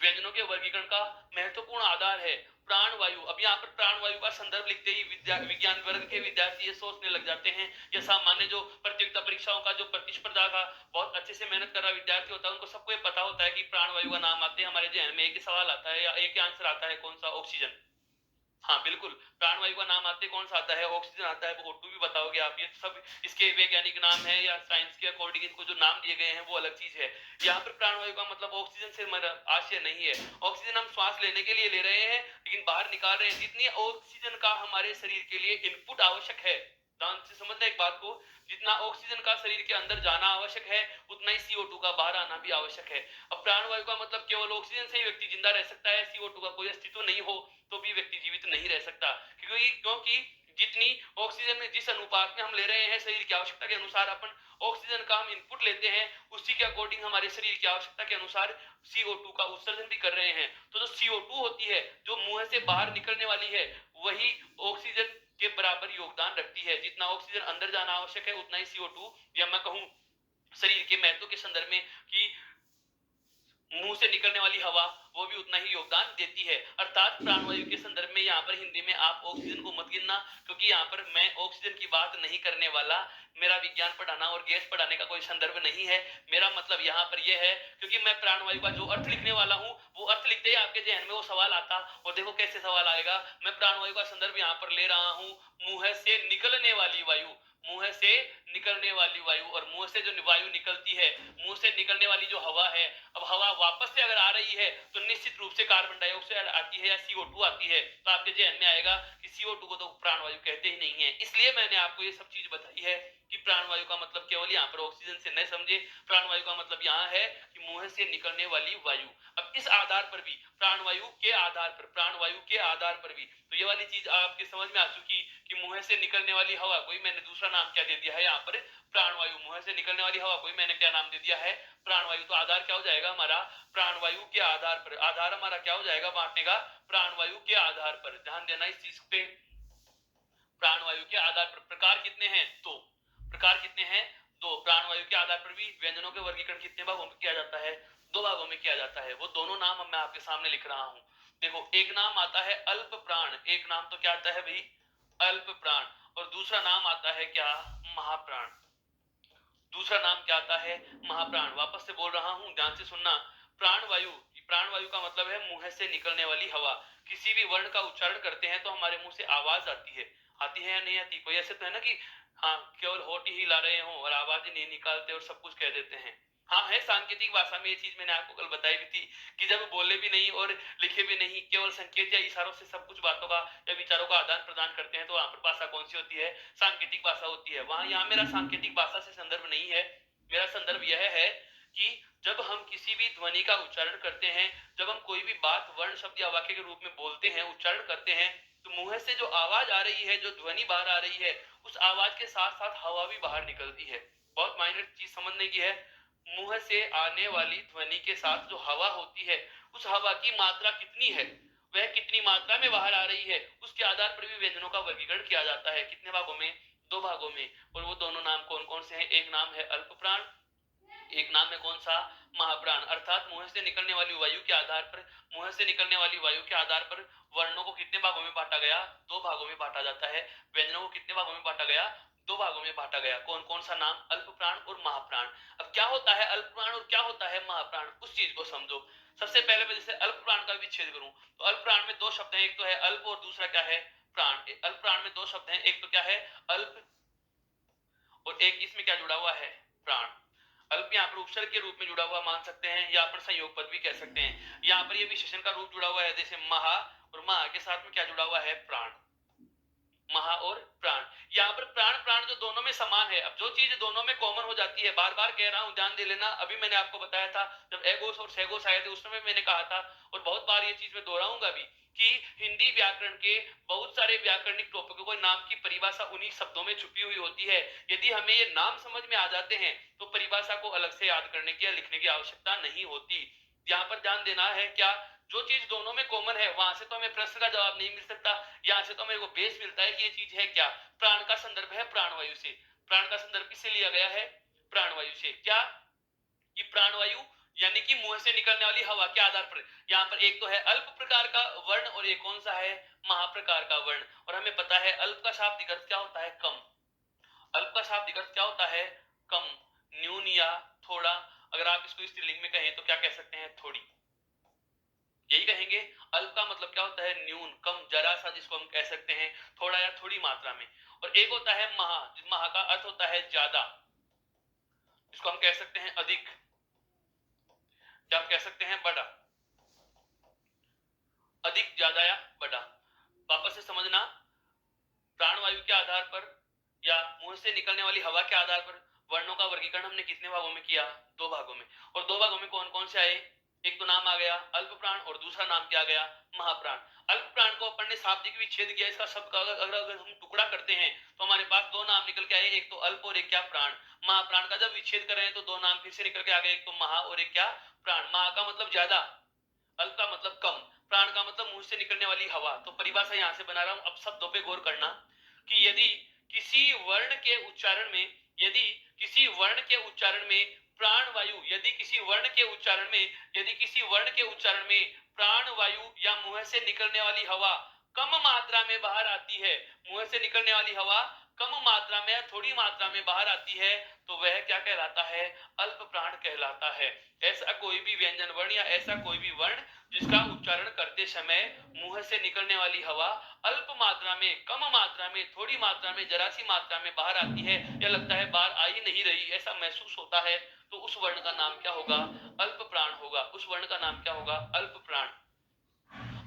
व्यंजनों के वर्गीकरण का महत्वपूर्ण आधार है प्राणवायु। अब यहाँ पर प्राणवायु का संदर्भ लिखते ही विज्ञान वर्ग के विद्यार्थी ये सोचने लग जाते हैं या सामान्य जो प्रतियोगिता परीक्षाओं का जो प्रतिस्पर्धा का बहुत अच्छे से मेहनत कर रहा विद्यार्थी होता है उनको सबको ये पता होता है कि प्राणवायु का नाम आते हैं हमारे जहन में एक ही सवाल आता है या एक ही आंसर आता है, कौन सा, ऑक्सीजन। हाँ बिल्कुल, प्राणवायु का नाम आते कौन सा आता है, ऑक्सीजन आता है। वो O2 भी बताओगे आप, ये सब इसके वैज्ञानिक नाम है या साइंस के अकॉर्डिंग इनको जो नाम दिए गए हैं वो अलग चीज है। यहाँ पर प्राणवायु का मतलब ऑक्सीजन से आशय नहीं है। ऑक्सीजन हम श्वास लेने के लिए ले रहे हैं लेकिन बाहर निकाल रहे हैं। जितनी ऑक्सीजन का हमारे शरीर के लिए इनपुट आवश्यक है, ध्यान से समझना एक बात को, जितना ऑक्सीजन का शरीर के अंदर जाना आवश्यक है उतना ही CO2 का बाहर आना भी आवश्यक है। अब प्राणवायु का मतलब केवल ऑक्सीजन से ही व्यक्ति जिंदा रह सकता है, CO2 का कोई अस्तित्व नहीं हो तो भी व्यक्ति जीवित नहीं रह सकता। क्योंकि जितनी ऑक्सीजन में जिस अनुपात में हम ले रहे हैं शरीर की आवश्यकता के अनुसार अपन ऑक्सीजन का हम इनपुट लेते हैं उसी के अकॉर्डिंग हमारे शरीर की आवश्यकता के अनुसार CO2 का उत्सर्जन भी कर रहे हैं। तो जो CO2 होती है जो मुंह से बाहर निकलने वाली है वही ऑक्सीजन के बराबर योगदान रखती है। जितना ऑक्सीजन अंदर जाना आवश्यक है उतना ही CO2, या मैं कहूं शरीर के महत्व के संदर्भ में कि मुंह से निकलने वाली हवा वो भी उतना ही योगदान देती है। अर्थात प्राणवायु के संदर्भ में यहाँ पर हिंदी में आप ऑक्सीजन को मत गिनना, क्योंकि यहाँ पर मैं ऑक्सीजन की बात नहीं करने वाला। मेरा विज्ञान पढ़ाना और गैस पढ़ाने का कोई संदर्भ नहीं है। मेरा मतलब यहाँ पर यह है क्योंकि मैं प्राणवायु का जो अर्थ लिखने वाला हूँ वो अर्थ लिखते ही आपके जहन में वो सवाल आता, और देखो कैसे सवाल आएगा। मैं प्राणवायु का संदर्भ यहाँ पर ले रहा हूँ मुंह से निकलने वाली वायु, मुंह से निकलने वाली वायु। और मुंह से जो वायु निकलती है, मुंह से निकलने वाली जो हवा है, अब हवा वापस से अगर आ रही है तो निश्चित रूप से कार्बन डाइऑक्साइड आती है या CO2 आती है। तो आपके जहन में आएगा कि CO2 को तो प्राणवायु कहते ही नहीं है। इसलिए मैंने आपको ये सब चीज बताई है कि प्राणवायु का मतलब केवल यहाँ पर ऑक्सीजन से न समझे, प्राणवायु का मतलब यहाँ है कि मुंह से निकलने वाली वायु। अब इस आधार पर भी, प्राणवायु के आधार पर, प्राणवायु के आधार पर भी तो ये वाली चीज आपके समझ में आ चुकी कि मुंह से निकलने वाली हवा कोई मैंने दूसरा नाम क्या दे दिया है यहाँ पर, प्राणवायु। मुंह से निकलने वाली हवा कोई मैंने क्या नाम दे दिया है, प्राणवायु। तो आधार क्या हो जाएगा हमारा, प्राणवायु के आधार पर। आधार हमारा क्या हो जाएगा बांटने का, प्राणवायु के आधार पर। ध्यान देना इस चीज पे, प्राणवायु के आधार पर। प्रकार कितने हैं, दो प्रकार कितने हैं, दो। प्राणवायु के आधार पर भी व्यंजनों के वर्गीकरण कितने भागों में किया जाता है, 2 भागों में किया जाता है। वो दोनों नाम मैं आपके सामने लिख रहा हूं। देखो, एक नाम आता है अल्प प्राण, एक नाम तो क्या आता है भाई, अल्प प्राण। और दूसरा नाम आता है क्या, महाप्राण। दूसरा नाम क्या आता है, महाप्राण। वापस से बोल रहा हूं, ध्यान से सुनना। प्राणवायु, प्राणवायु का मतलब है मुंह से निकलने वाली हवा। किसी भी वर्ण का उच्चारण करते हैं तो हमारे मुंह से आवाज आती है या नहीं आती। कोई ऐसे तो है ना कि हाँ केवल होठ ही हिला रहे हो और आवाज ही नहीं निकालते और सब कुछ कह देते हैं। हाँ है, सांकेतिक भाषा में ये चीज मैंने आपको कल बताई भी थी कि जब बोले भी नहीं और लिखे भी नहीं, केवल संकेत या इशारों से सब कुछ बातों का या विचारों का आदान प्रदान करते हैं, तो वहां पर भाषा कौन सी होती है, सांकेतिक भाषा होती है। वहां यहाँ मेरा सांकेतिक भाषा से संदर्भ नहीं है। मेरा संदर्भ यह है कि जब हम किसी भी ध्वनि का उच्चारण करते हैं, जब हम कोई भी बात वर्ण शब्द या वाक्य के रूप में बोलते हैं, उच्चारण करते हैं, तो मुंह से जो आवाज आ रही है, जो ध्वनि बाहर आ रही है, उस आवाज के साथ साथ हवा भी बाहर निकलती है। बहुत माइनर चीज समझने की है। मुंह से आने वाली ध्वनि के साथ जो हवा होती है, उस हवा की मात्रा कितनी है, वह कितनी मात्रा में बाहर आ रही है, उसके आधार पर भी व्यंजनों का वर्गीकरण किया जाता है। कितने भागों में, 2 भागों में। और वो दोनों नाम कौन कौन से हैं, एक नाम है अल्प प्राण एक नाम है कौन सा, महाप्राण। अर्थात मुंह से निकलने वाली वायु के आधार पर, मुंह से निकलने वाली वायु के आधार पर वर्णों को कितने भागों में बांटा गया, दो भागों में बांटा जाता है। व्यंजनों को कितने भागों में बांटा गया, दो भागों में बांटा गया। कौन कौन सा नाम, अल्प प्राण और महाप्राण। अब क्या होता है अल्प प्राण और क्या होता है महाप्राण, उस चीज को समझो। सबसे पहले मैं जैसे अल्प प्राण का विच्छेद करूं तो अल्प प्राण में दो शब्द हैं, एक तो है अल्प और दूसरा क्या है, प्राण। अल्प प्राण में दो शब्द हैं, एक तो क्या है अल्प और एक इसमें क्या जुड़ा हुआ है, प्राण। अल्प यहाँ पर उपसर्ग के रूप में जुड़ा हुआ मान सकते हैं, या पर संयोग पद भी कह सकते हैं। यहाँ पर ये विशेषण का रूप जुड़ा हुआ है, जैसे महा, और महा के साथ में क्या जुड़ा हुआ है, प्राण। महा और प्राण, यहाँ पर प्राण प्राण जो दोनों में समान है। अब जो चीज दोनों में कॉमन हो जाती है, बार बार कह रहा हूं ध्यान दे लेना, अभी मैंने आपको बताया था जब एगोस और सेगोस आए थे उस समय मैंने कहा था, और बहुत बार ये चीज मैं दोहराऊंगा भी, कि हिंदी व्याकरण के बहुत सारे व्याकरणिक टॉपिकों को नाम की परिभाषा उन्हीं शब्दों में छुपी हुई होती है। यदि हमें ये नाम समझ में आ जाते हैं तो परिभाषा को अलग से याद करने की या लिखने की आवश्यकता नहीं होती। यहाँ पर ध्यान देना है, क्या जो चीज दोनों में कॉमन है वहां से तो हमें प्रश्न का जवाब नहीं मिल सकता, यहाँ से तो मेरे को बेस मिलता है कि ये चीज है क्या। प्राण का संदर्भ है प्राणवायु से, प्राण का संदर्भ किससे लिया गया है, प्राणवायु से। क्या, कि प्राणवायु यानी कि मुंह से निकलने वाली हवा के आधार पर। यहाँ पर एक तो है अल्प प्रकार का वर्ण और एक कौन सा है, महाप्रकार का वर्ण। और हमें पता है अल्प का शाब्दिक अर्थ क्या होता है, कम। अल्प का शाब्दिक अर्थ क्या होता है, कम, न्यून या थोड़ा। अगर आप इसको स्त्रीलिंग में कहें तो क्या कह सकते हैं, थोड़ी, यही कहेंगे। अल्प का मतलब क्या होता है, न्यून, कम, जरा सा, जिसको हम कह सकते हैं थोड़ा या थोड़ी मात्रा में। और एक होता है महा, जिस महा का अर्थ होता है ज्यादा, जिसको हम कह सकते हैं अधिक, या हम कह सकते हैं बड़ा, अधिक, ज्यादा या बड़ा। वापस से समझना, प्राणवायु के आधार पर या मुंह से निकलने वाली हवा के आधार पर वर्णों का वर्गीकरण हमने कितने भागों में किया, दो भागों में। और दो भागों में कौन कौन से आए, एक तो नाम आ गया अल्प प्राण और दूसरा नाम क्या गया, महाप्राण। अल्प प्राण को अपन ने शाब्दिक विच्छेद किया, इसका शब्द का अगर हम टुकड़ा करते हैं तो हमारे पास दो नाम निकल के आए, एक तो अल्प और एक क्या, प्राण। महाप्राण का जब विच्छेद कर रहे हैं तो दो नाम फिर से निकल के आ गए, एक तो महा और एक क्या, प्राण। महा का मतलब ज्यादा, अल्प का मतलब कम, प्राण का मतलब मुंह से निकलने वाली हवा। तो परिभाषा यहां से बना रहा हूं, अब शब्दों पे गौर करना, कि यदि किसी वर्ण के उच्चारण में, यदि किसी वर्ण के उच्चारण में प्राण वायु, यदि किसी वर्ण के उच्चारण में, यदि किसी वर्ण के उच्चारण में प्राण वायु या मुंह से निकलने वाली हवा कम मात्रा में बाहर आती है, मुंह से निकलने वाली हवा कम मात्रा में या थोड़ी मात्रा में बाहर आती है, तो वह क्या कहलाता है, अल्प प्राण कहलाता है। ऐसा कोई भी व्यंजन वर्ण या ऐसा कोई भी वर्ण जिसका उच्चारण करते समय मुंह से निकलने वाली हवा अल्प मात्रा में, कम मात्रा में, थोड़ी मात्रा में, जरा सी मात्रा में बाहर आती है, या लगता है बाहर आ ही नहीं रही, ऐसा महसूस होता है, तो उस वर्ण का नाम क्या होगा, अल्प प्राण होगा। उस वर्ण का नाम क्या होगा, अल्प प्राण।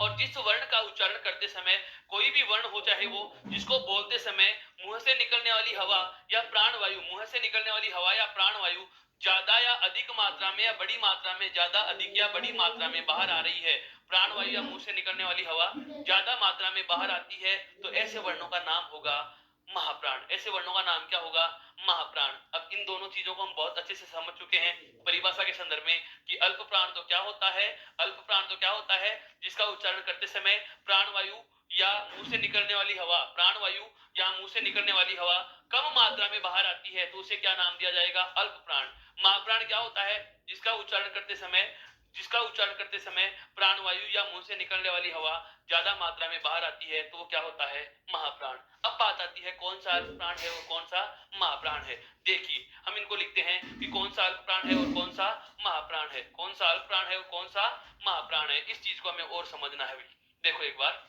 और जिस वर्ण का उच्चारण करते समय, कोई भी वर्ण हो चाहे वो, जिसको बोलते समय मुंह से निकलने वाली हवा या प्राण वायु, मुंह से निकलने वाली हवा या प्राण वायु ज्यादा या अधिक मात्रा में या बड़ी मात्रा में, ज्यादा, अधिक या बड़ी मात्रा में बाहर आ रही है, प्राण वायु या मुंह से निकलने वाली हवा ज्यादा मात्रा में बाहर आती है, तो ऐसे वर्णों का नाम होगा महाप्राण। ऐसे वर्णों का नाम क्या होगा, महाप्राण। अब इन दोनों चीजों को हम बहुत अच्छे से समझ चुके हैं परिभाषा के संदर्भ में, कि अल्प प्राण तो क्या होता है, अल्प प्राण तो क्या होता है, जिसका उच्चारण करते समय प्राण वायु या मुंह से निकलने वाली हवा, प्राण वायु या मुंह से निकलने वाली हवा कम मात्रा में बाहर आती है, तो उसे क्या नाम दिया जाएगा, अल्प प्राण। महाप्राण क्या होता है, जिसका उच्चारण करते समय, जिसका उच्चारण करते समय प्राण वायु या मुंह से निकलने वाली हवा ज्यादा मात्रा में बाहर आती है, तो वो क्या होता है, महाप्राण। अब बात आती है कौन सा अल्प प्राण है और कौन सा महाप्राण है। देखिए हम इनको लिखते हैं कि कौन सा अल्प प्राण है और कौन सा महाप्राण है, कौन सा अल्प प्राण है और कौन सा महाप्राण है। इस चीज को हमें और समझना है। देखो एक बार,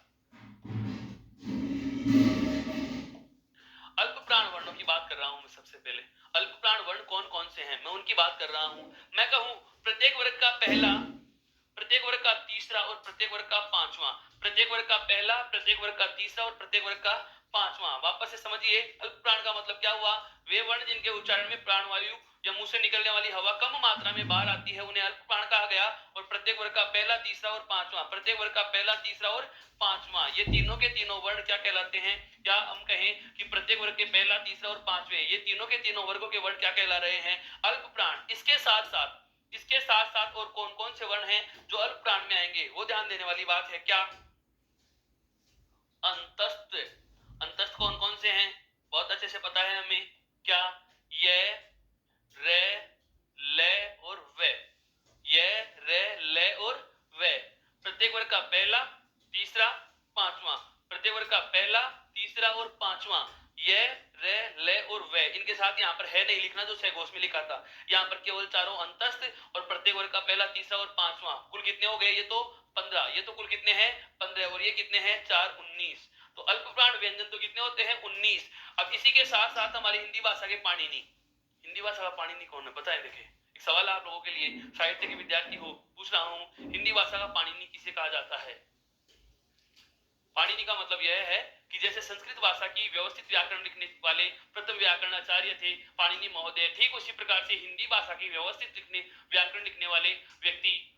अल्प प्राण वर्णों की बात कर रहा हूं मैं। सबसे पहले अल्प प्राण वर्ण कौन कौन से हैं, मैं उनकी बात कर रहा हूं। मैं कहूं प्रत्येक वर्ग का पहला, प्रत्येक वर्ग का तीसरा और प्रत्येक वर्ग का पांचवा, प्रत्येक वर्ग का पहला, प्रत्येक वर्ग का तीसरा और प्रत्येक वर्ग का पांचवा। वापस से समझिए, अल्प प्राण का मतलब क्या हुआ, वे वर्ण जिनके उच्चारण में प्राण वायु या मुंह से निकलने वाली हवा कम मात्रा में बाहर आती है, उन्हें अल्प प्राण कहा गया। और प्रत्येक वर्ग का पहला, तीसरा और पांचवा, प्रत्येक वर्ग का पहला, तीसरा और पांचवा, ये तीनों के तीनों वर्ण क्या कहलाते हैं, या हम कहें कि प्रत्येक वर्ग के पहला, तीसरा और पांचवे, ये तीनों के तीनों वर्गों के वर्ण क्या कहला रहे हैं, अल्प प्राण। इसके साथ साथ, इसके साथ साथ और कौन कौन से वर्ण हैं जो अल्प प्राण में आएंगे, वो ध्यान देने वाली बात है। क्या, अंतस्थ। अंतस्थ कौन कौन से हैं, बहुत अच्छे से पता है हमें। क्या, ये, रे, ले और वे, ये रे ले और वे। प्रत्येक वर्ग का पहला, तीसरा, पांचवा, प्रत्येक वर्ग का पहला, तीसरा और पांचवा, ये रे ले और वे। इनके साथ यहाँ पर है नहीं लिखना जो छह में लिखा था, यहाँ पर केवल चारों अंतस्थ और प्रत्येक वर्ग का पहला, तीसरा और पांचवा। कुल कितने हो गए? ये तो 15, ये तो कुल कितने हैं? 15, और ये कितने हैं? 4, 19। तो अल्प प्राण व्यंजन तो कितने होते हैं? 19। अब इसी के साथ साथ हमारी हिंदी भाषा के पाणिनि, हिंदी भाषा का पाणिनि कौन है बताए? देखे, एक सवाल आप लोगों के लिए, साहित्य के विद्यार्थी हो, पूछ रहा हूं, हिंदी भाषा का पाणिनि किसे कहा जाता है? पाणिनि का मतलब यह है कि जैसे संस्कृत भाषा की व्यवस्थित व्याकरण लिखने वाले प्रथम व्याकरणाचार्य थे पाणिनि महोदय, ठीक उसी प्रकार से हिंदी भाषा की व्यवस्थित व्याकरण लिखने वाले व्यक्ति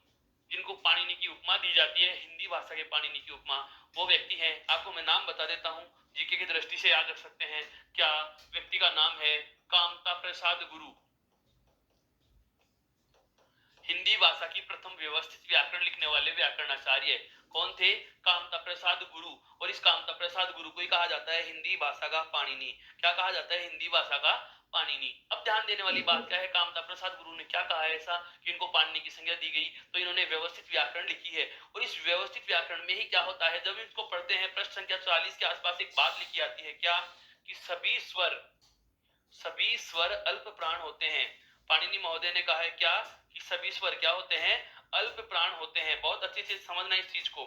जिनको पाणिनि की उपमा दी जाती है, हिंदी भाषा के पाणिनि की उपमा, वो व्यक्ति हैं। आपको मैं नाम बता देता हूं, जीके की दृष्टि से याद रख सकते हैं। क्या व्यक्ति का नाम है? कामता प्रसाद गुरु। हिंदी भाषा की प्रथम व्यवस्थित व्याकरण लिखने वाले व्याकरणाचार्य कौन थे? कामता प्रसाद गुरु। और इस कामता प्रसाद गुरु को ही कहा जाता है हिंदी भाषा का पाणिनि। क्या कहा जाता है? हिंदी भाषा का पाणिनि। अब ध्यान देने वाली बात क्या है, कामता प्रसाद गुरु ने क्या कहा है ऐसा कि इनको पाणिनि की संज्ञा दी गई? तो इन्होंने व्यवस्थित व्याकरण लिखी है, और इस व्यवस्थित व्याकरण में ही क्या होता है, जब इसको पढ़ते हैं पृष्ठ संख्या 40 के आसपास एक बात लिखी आती है, क्या कि सभी स्वर अल्प प्राण होते हैं। पाणिनि महोदय ने कहा है क्या कि सभी स्वर क्या होते हैं? अल्प प्राण होते हैं। बहुत अच्छे से समझना इस चीज को।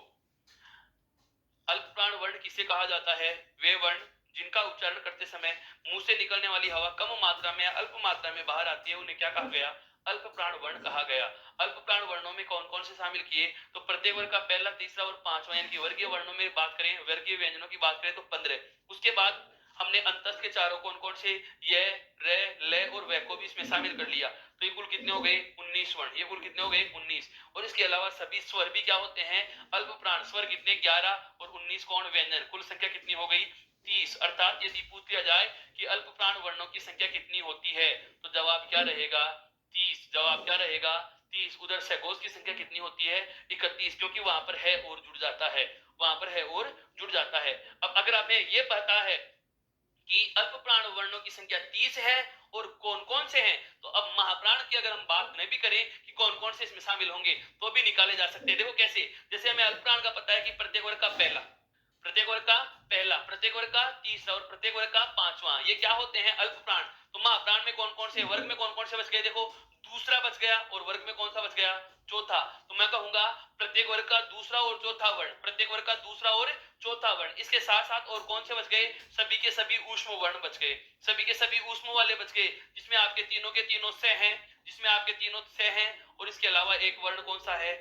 अल्प प्राण वर्ण किसे कहा जाता है? वे वर्ण जिनका उच्चारण करते समय मुंह से निकलने वाली हवा कम मात्रा में, अल्प मात्रा में बाहर आती है, उन्हें क्या कहा गया? अल्प प्राण वर्ण कहा गया। अल्प प्राण वर्णों में कौन कौन से शामिल किए? तो प्रत्येक वर्ग का पहला, तीसरा और पांचवा, यानी कि वर्गीय वर्णों में बात करें, वर्गीय व्यंजनों की बात करें तो 15। उसके बाद हमने अंतस्थ के चारों कौन कौन से, ये रे ले और वे को भी इसमें शामिल कर लिया। तो ये कुल कितने हो गए? 19 वर्ण। ये कुल कितने हो गए? 19। और इसके अलावा सभी स्वर भी क्या होते हैं? अल्प प्राण। स्वर कितने? 11 और 19 कौन? व्यंजन। कुल संख्या कितनी हो गई? 30। अर्थात यदि पूछ लिया जाए कि अल्प प्राण वर्णों की संख्या कितनी होती है, तो जवाब क्या रहेगा? 30। जवाब क्या रहेगा? 30। उधर सैकोस की संख्या कितनी होती है? 31, क्योंकि वहां पर है और जुड़ जाता है, वहां पर है और जुड़ जाता है। अब अगर हमें यह पता है कि अल्प प्राण वर्णों की संख्या 30 है और कौन कौन से हैं, तो अब महाप्राण की अगर हम बात नहीं भी करें कि कौन कौन से इसमें शामिल होंगे, तो भी निकाले जा सकते हैं। देखो कैसे, जैसे हमें अल्प प्राण का पता है कि प्रत्येक वर्ग का पहला, प्रत्येक वर्ग का पहला, प्रत्येक वर्ग का तीसरा और प्रत्येक वर्ग का पांचवा, ये क्या होते हैं? अल्प प्राण। तो महाप्राण में कौन कौन से, वर्ग में कौन कौन से बच गए? देखो, दूसरा बच गया, और वर्ग में कौन सा बच गया? चौथा। तो मैं कहूंगा प्रत्येक वर्ग का दूसरा और चौथा वर्ण, प्रत्येक वर्ग का दूसरा और चौथा वर्ण। इसके साथ साथ और कौन से बच गए? सभी के सभी ऊष्म वर्ण बच गए, सभी के सभी ऊष्म वाले बच गए, जिसमें आपके तीनों के तीनों से हैं, जिसमें आपके तीनों से हैं। और इसके अलावा एक वर्ण कौन सा है?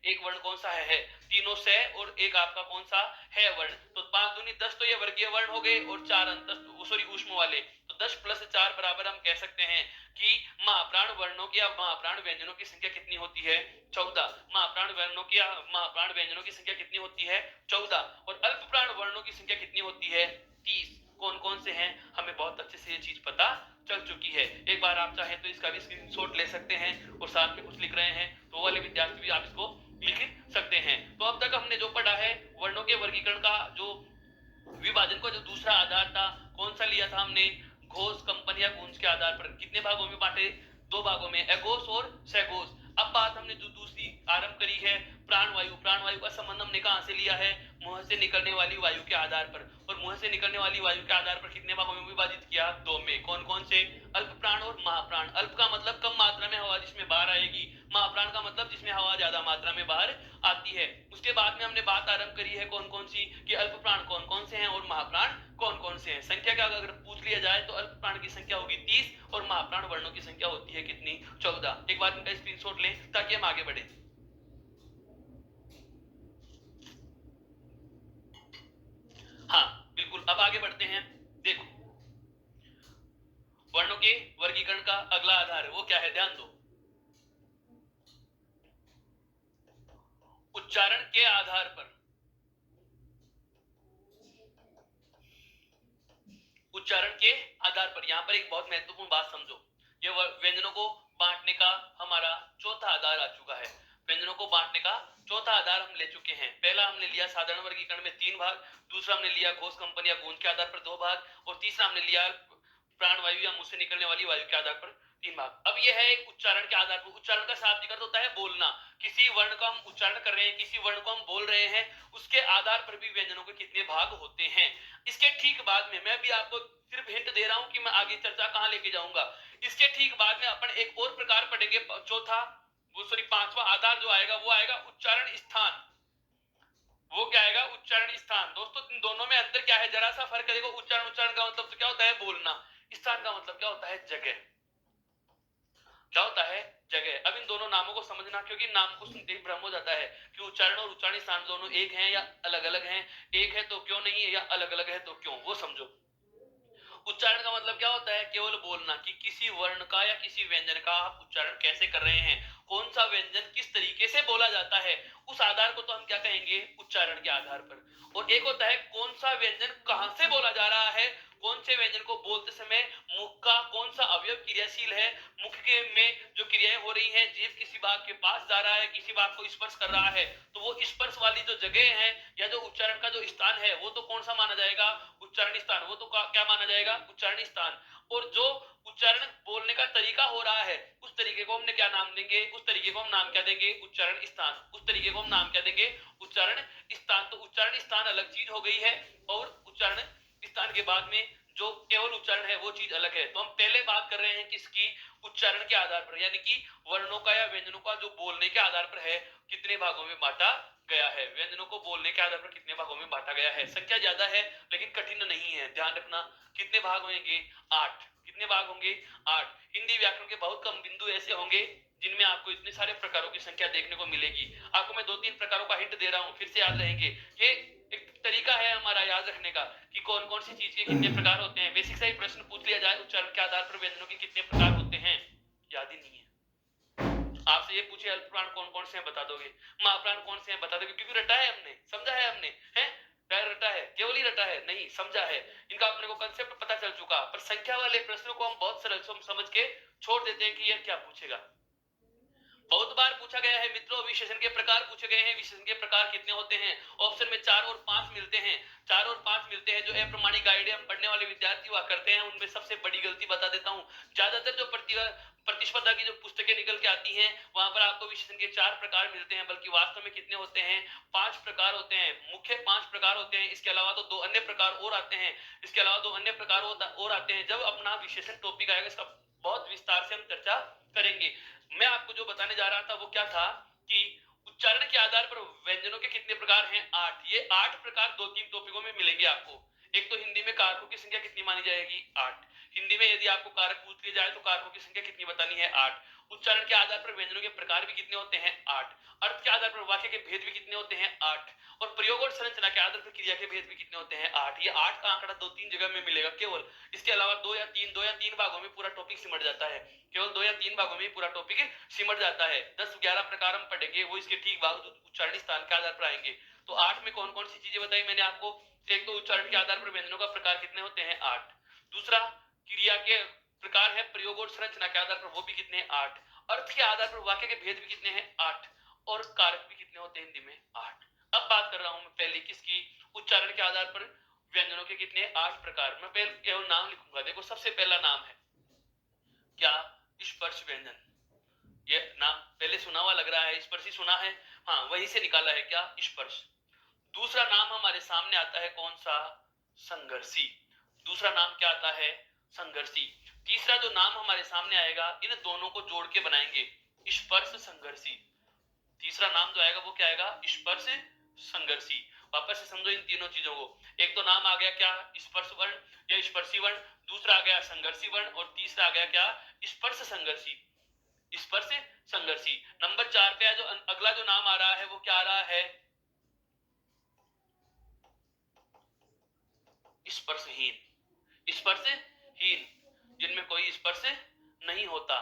एक वर्ण कौन सा है? तीनों से और एक आपका कौन सा है? वर्ण। तो 5 दूनी 10, तो ये वर्गीय वर्ण हो गए, और 4 अंतस्थ, सॉरी ऊष्म वाले। तो 10 + 4 बराबर हम कह सकते हैं कि महाप्राण वर्णों की या महाप्राण व्यंजनों की संख्या कितनी होती है? 14। महाप्राण वर्णों की या महाप्राण व्यंजनों की संख्या कितनी होती है? 14। और अल्प प्राण वर्णों की संख्या कितनी होती है? 30। कौन कौन से हैं? हमें बहुत अच्छे से ये चीज पता चल चुकी है। एक बार आप चाहे तो इसका भी स्क्रीनशॉट ले सकते हैं, और साथ में कुछ लिख रहे हैं तो वो वाले विद्यार्थी भी आप इसको लिख सकते हैं। तो अब तक हमने जो पढ़ा है वर्णों के वर्गीकरण का, जो विभाजन का जो दूसरा आधार था, कौन सा लिया था हमने? घोष, कंपन या गुंज के आधार पर। कितने भागों में बांटे? 2 भागों में, एघोष और सैघोष। अब बात हमने जो दूसरी आरंभ करी है, प्राणवायु। प्राणवायु का संबंध हमने कहां से लिया है? मुंह से निकलने वाली वायु के आधार पर। और मुंह से निकलने वाली वायु के आधार पर कितने भागों में विभाजित किया? 2 में। कौन कौन से? अल्प प्राण और महाप्राण। अल्प का मतलब कम मात्रा में हवा जिसमें बाहर आएगी, महाप्राण का मतलब जिसमें हवा ज्यादा मात्रा में बाहर आती है। उसके बाद में हमने बात आरंभ करी है कौन कौन सी, कि अल्प प्राण कौन कौन से हैं और महाप्राण कौन कौन से हैं। संख्या का अगर पूछ लिया जाए तो अल्प प्राण की संख्या होगी 30, और महाप्राण वर्णों की संख्या होती है कितनी? 14। एक बार इनका स्क्रीनशॉट लें ताकि हम आगे बढ़े। हाँ बिल्कुल, अब आगे बढ़ते हैं। देखो, वर्णों के वर्गीकरण का अगला आधार है वो क्या है? ध्यान दो, उच्चारण के आधार पर। उच्चारण के आधार पर यहां पर एक बहुत महत्वपूर्ण बात समझो, ये व्यंजनों को बांटने का हमारा चौथा आधार आ चुका है। व्यंजनों को बांटने का चौथा आधार हम ले चुके हैं। पहला हमने लिया साधारण वर्गीकरण में 3 भाग, दूसरा हमने लिया घोष, कंपन या गूंज के आधार पर 2 भाग, और तीसरा हमने लिया प्राणवायु या मुंह से निकलने वाली वायु के आधार पर तीन भाग। अब ये है एक उच्चारण के आधार पर। उच्चारण का शाब्दिक अर्थ होता है बोलना। किसी वर्ण का हम उच्चारण कर रहे हैं, किसी वर्ण को हम बोल रहे हैं, उसके आधार पर भी व्यंजनों के कितने भाग होते हैं। इसके ठीक बाद में मैं भी आपको सिर्फ हिंट दे रहा हूं कि मैं आगे चर्चा कहां लेके जाऊंगा। इसके ठीक बाद में अपन एक और प्रकार पढ़ेंगे, चौथा, वो सॉरी पांचवा आधार जो आएगा वो आएगा उच्चारण स्थान। वो क्या आएगा? उच्चारण स्थान। दोस्तों इन दोनों में अंतर क्या है, जरा सा फर्क करेगा। उच्चारण, उच्चारण का मतलब तो क्या होता है? बोलना। स्थान का मतलब क्या होता है? जगह। क्या होता है? जगह। अब इन दोनों नामों को समझना, क्योंकि नाम को सुनते ही भ्रम हो जाता है कि उच्चारण और उच्चारण स्थान दोनों एक हैं या अलग अलग हैं, एक है तो क्यों नहीं है, या अलग अलग है तो क्यों, वो समझो। उच्चारण का मतलब क्या होता है? केवल बोलना, कि किसी वर्ण का या किसी व्यंजन का आप उच्चारण कैसे कर रहे हैं, कौन सा व्यंजन किस तरीके से बोला जाता है, उस आधार को तो हम क्या कहेंगे? उच्चारण के आधार पर। और एक होता है कौन सा व्यंजन कहां से बोला जा रहा है, कौन से व्यंजन को बोलते समय मुख का कौन सा अवयव क्रियाशील है, मुख के में जो क्रियाएं हो रही हैं, जीभ किसी भाग के पास जा रहा है, किसी भाग को स्पर्श कर रहा है, तो वो स्पर्श वाली जो जगह है या जो उच्चारण का जो स्थान है वो तो कौन सा माना जाएगा? उच्चारण स्थान। वो तो क्या माना जाएगा? उच्चारण स्थान। और जो उच्चारण बोलने का तरीका हो रहा है उस तरीके को हमने क्या नाम देंगे? उस तरीके को हम नाम क्या देंगे? उच्चारण स्थान। उस तरीके को हम नाम क्या देंगे? उच्चारण स्थान। तो उच्चारण स्थान अलग चीज हो गई है और उच्चारण स्थान के बाद में जो केवल उच्चारण है वो चीज अलग है। तो हम पहले बात कर रहे हैं किसकी? उच्चारण के आधार पर, यानी कि वर्णों का या व्यंजनों का जो बोलने के आधार पर है कितने भागों में बांटा गया है। व्यंजनों को बोलने के आधार पर कितने भागों में बांटा गया है। संख्या ज्यादा है लेकिन कठिन नहीं है, ध्यान रखना। कितने भाग होंगे? 8। कितने भाग होंगे? 8। हिंदी व्याकरण के बहुत कम बिंदु ऐसे होंगे जिनमें आपको इतने सारे प्रकारों की संख्या देखने को मिलेगी। आपको मैं 2-3 प्रकारों का हिंट दे रहा हूं, फिर से याद रहेंगे। ये एक तरीका है हमारा याद रखने का कि कौन कौन सी चीज के कितने प्रकार होते हैं। बेसिक सा ही प्रश्न पूछ लिया जाए उच्चारण के आधार पर व्यंजनों के कितने प्रकार होते हैं, याद ही नहीं है। आपसे ये पूछे अल्पप्राण कौन कौन से हैं, बता दोगे? महाप्राण कौन से हैं, बता दोगे? क्योंकि रटा है हमने, समझा है हमने, है पैर रटा है, केवल ही रटा है नहीं, समझा है। इनका अपने को कंसेप्ट पता चल चुका। पर संख्या वाले प्रश्नों को हम बहुत सरल समझ के छोड़ देते हैं कि यार क्या पूछेगा। बहुत बार पूछा गया है मित्रों, विशेषण के प्रकार पूछे गए हैं। विशेषण के प्रकार कितने होते हैं? ऑप्शन में 4 और 5 मिलते हैं। 4 और 5 मिलते हैं। जो अप्रमाणिक आइडिया हम पढ़ने वाले विद्यार्थी हुआ करते हैं उनमें सबसे बड़ी गलती बता देता हूं। ज्यादातर जो प्रतिस्पर्धा की जो पुस्तकें निकल के आती हैं वहां पर आपको विशेषण के 4 प्रकार मिलते हैं, बल्कि वास्तव में कितने होते हैं? 5 प्रकार होते हैं। मुख्य 5 प्रकार होते हैं। इसके अलावा तो 2 अन्य प्रकार और आते हैं। इसके अलावा 2 अन्य प्रकार और आते हैं। जब अपना विशेषण टॉपिक आएगा इसका बहुत विस्तार से हम चर्चा करेंगे। मैं आपको जो बताने जा रहा था वो क्या था कि उच्चारण के आधार पर व्यंजनों के कितने प्रकार हैं? 8। ये 8 प्रकार 2-3 टॉपिकों में मिलेंगे आपको। एक तो हिंदी में कारकों की संख्या कितनी मानी जाएगी? 8। हिंदी में यदि आपको कारक पूछ लिया जाए तो कारकों की संख्या कितनी बतानी है? 8। उच्चारण के आधार पर व्यंजनों के प्रकार भी कितने होते हैं? 8। अर्थ के आधार पर वाक्य के भेद भी कितने होते हैं? 8। और प्रयोग और संरचना के आधार पर क्रिया के भेद भी कितने होते हैं? 8। ये 8 का आंकड़ा 2-3 जगह में मिलेगा केवल। इसके अलावा 2 या 3 भागों में पूरा टॉपिक सिमट जाता है। केवल 2 या 3 भागों में पूरा टॉपिक सिमट जाता है। 10-11 प्रकार हम पढ़ेंगे, वो इसके ठीक भाग उच्चारण स्थान के आधार पर आएंगे। तो 8 में कौन कौन सी चीजें बताई मैंने आपको? एक तो उच्चारण के आधार पर व्यंजनों का प्रकार कितने होते हैं? 8। दूसरा क्रिया के प्रकार है प्रयोग और संरचना के आधार पर, वो भी कितने? 8। अर्थ के आधार पर वाक्य के भेद भी कितने हैं? 8। और कारक भी कितने होते हैं हिंदी में? 8। अब बात कर रहा हूं मैं पहले किसकी? उच्चारण के आधार पर व्यंजनों के कितने? 8 प्रकार। मैं पहले केवल नाम लिखूंगा। देखो सबसे पहला नाम है क्या? स्पर्श व्यंजन। ये नाम पहले सुना हुआ लग रहा है, स्पर्शी सुना है, हाँ वहीं से निकाला है क्या? स्पर्श। दूसरा नाम हमारे सामने आता है कौन सा? संघर्षी। दूसरा नाम क्या आता है? संघर्षी। तीसरा जो नाम हमारे सामने आएगा इन दोनों को जोड़ के बनाएंगे, स्पर्श संघर्षी। तीसरा नाम जो आएगा वो क्या आएगा? स्पर्श संघर्षी। वापस से समझो इन तीनों चीजों को। एक तो नाम आ गया क्या? स्पर्श वर्ण या स्पर्शी वर्ण। दूसरा आ गया संघर्षी वर्ण और तीसरा आ गया क्या? स्पर्श संघर्षी। स्पर्श संघर्षी। नंबर 4 पे जो अगला जो नाम आ रहा है वो क्या आ रहा है? स्पर्शहीन। स्पर्शहीन, जिनमें कोई स्पर्श नहीं होता,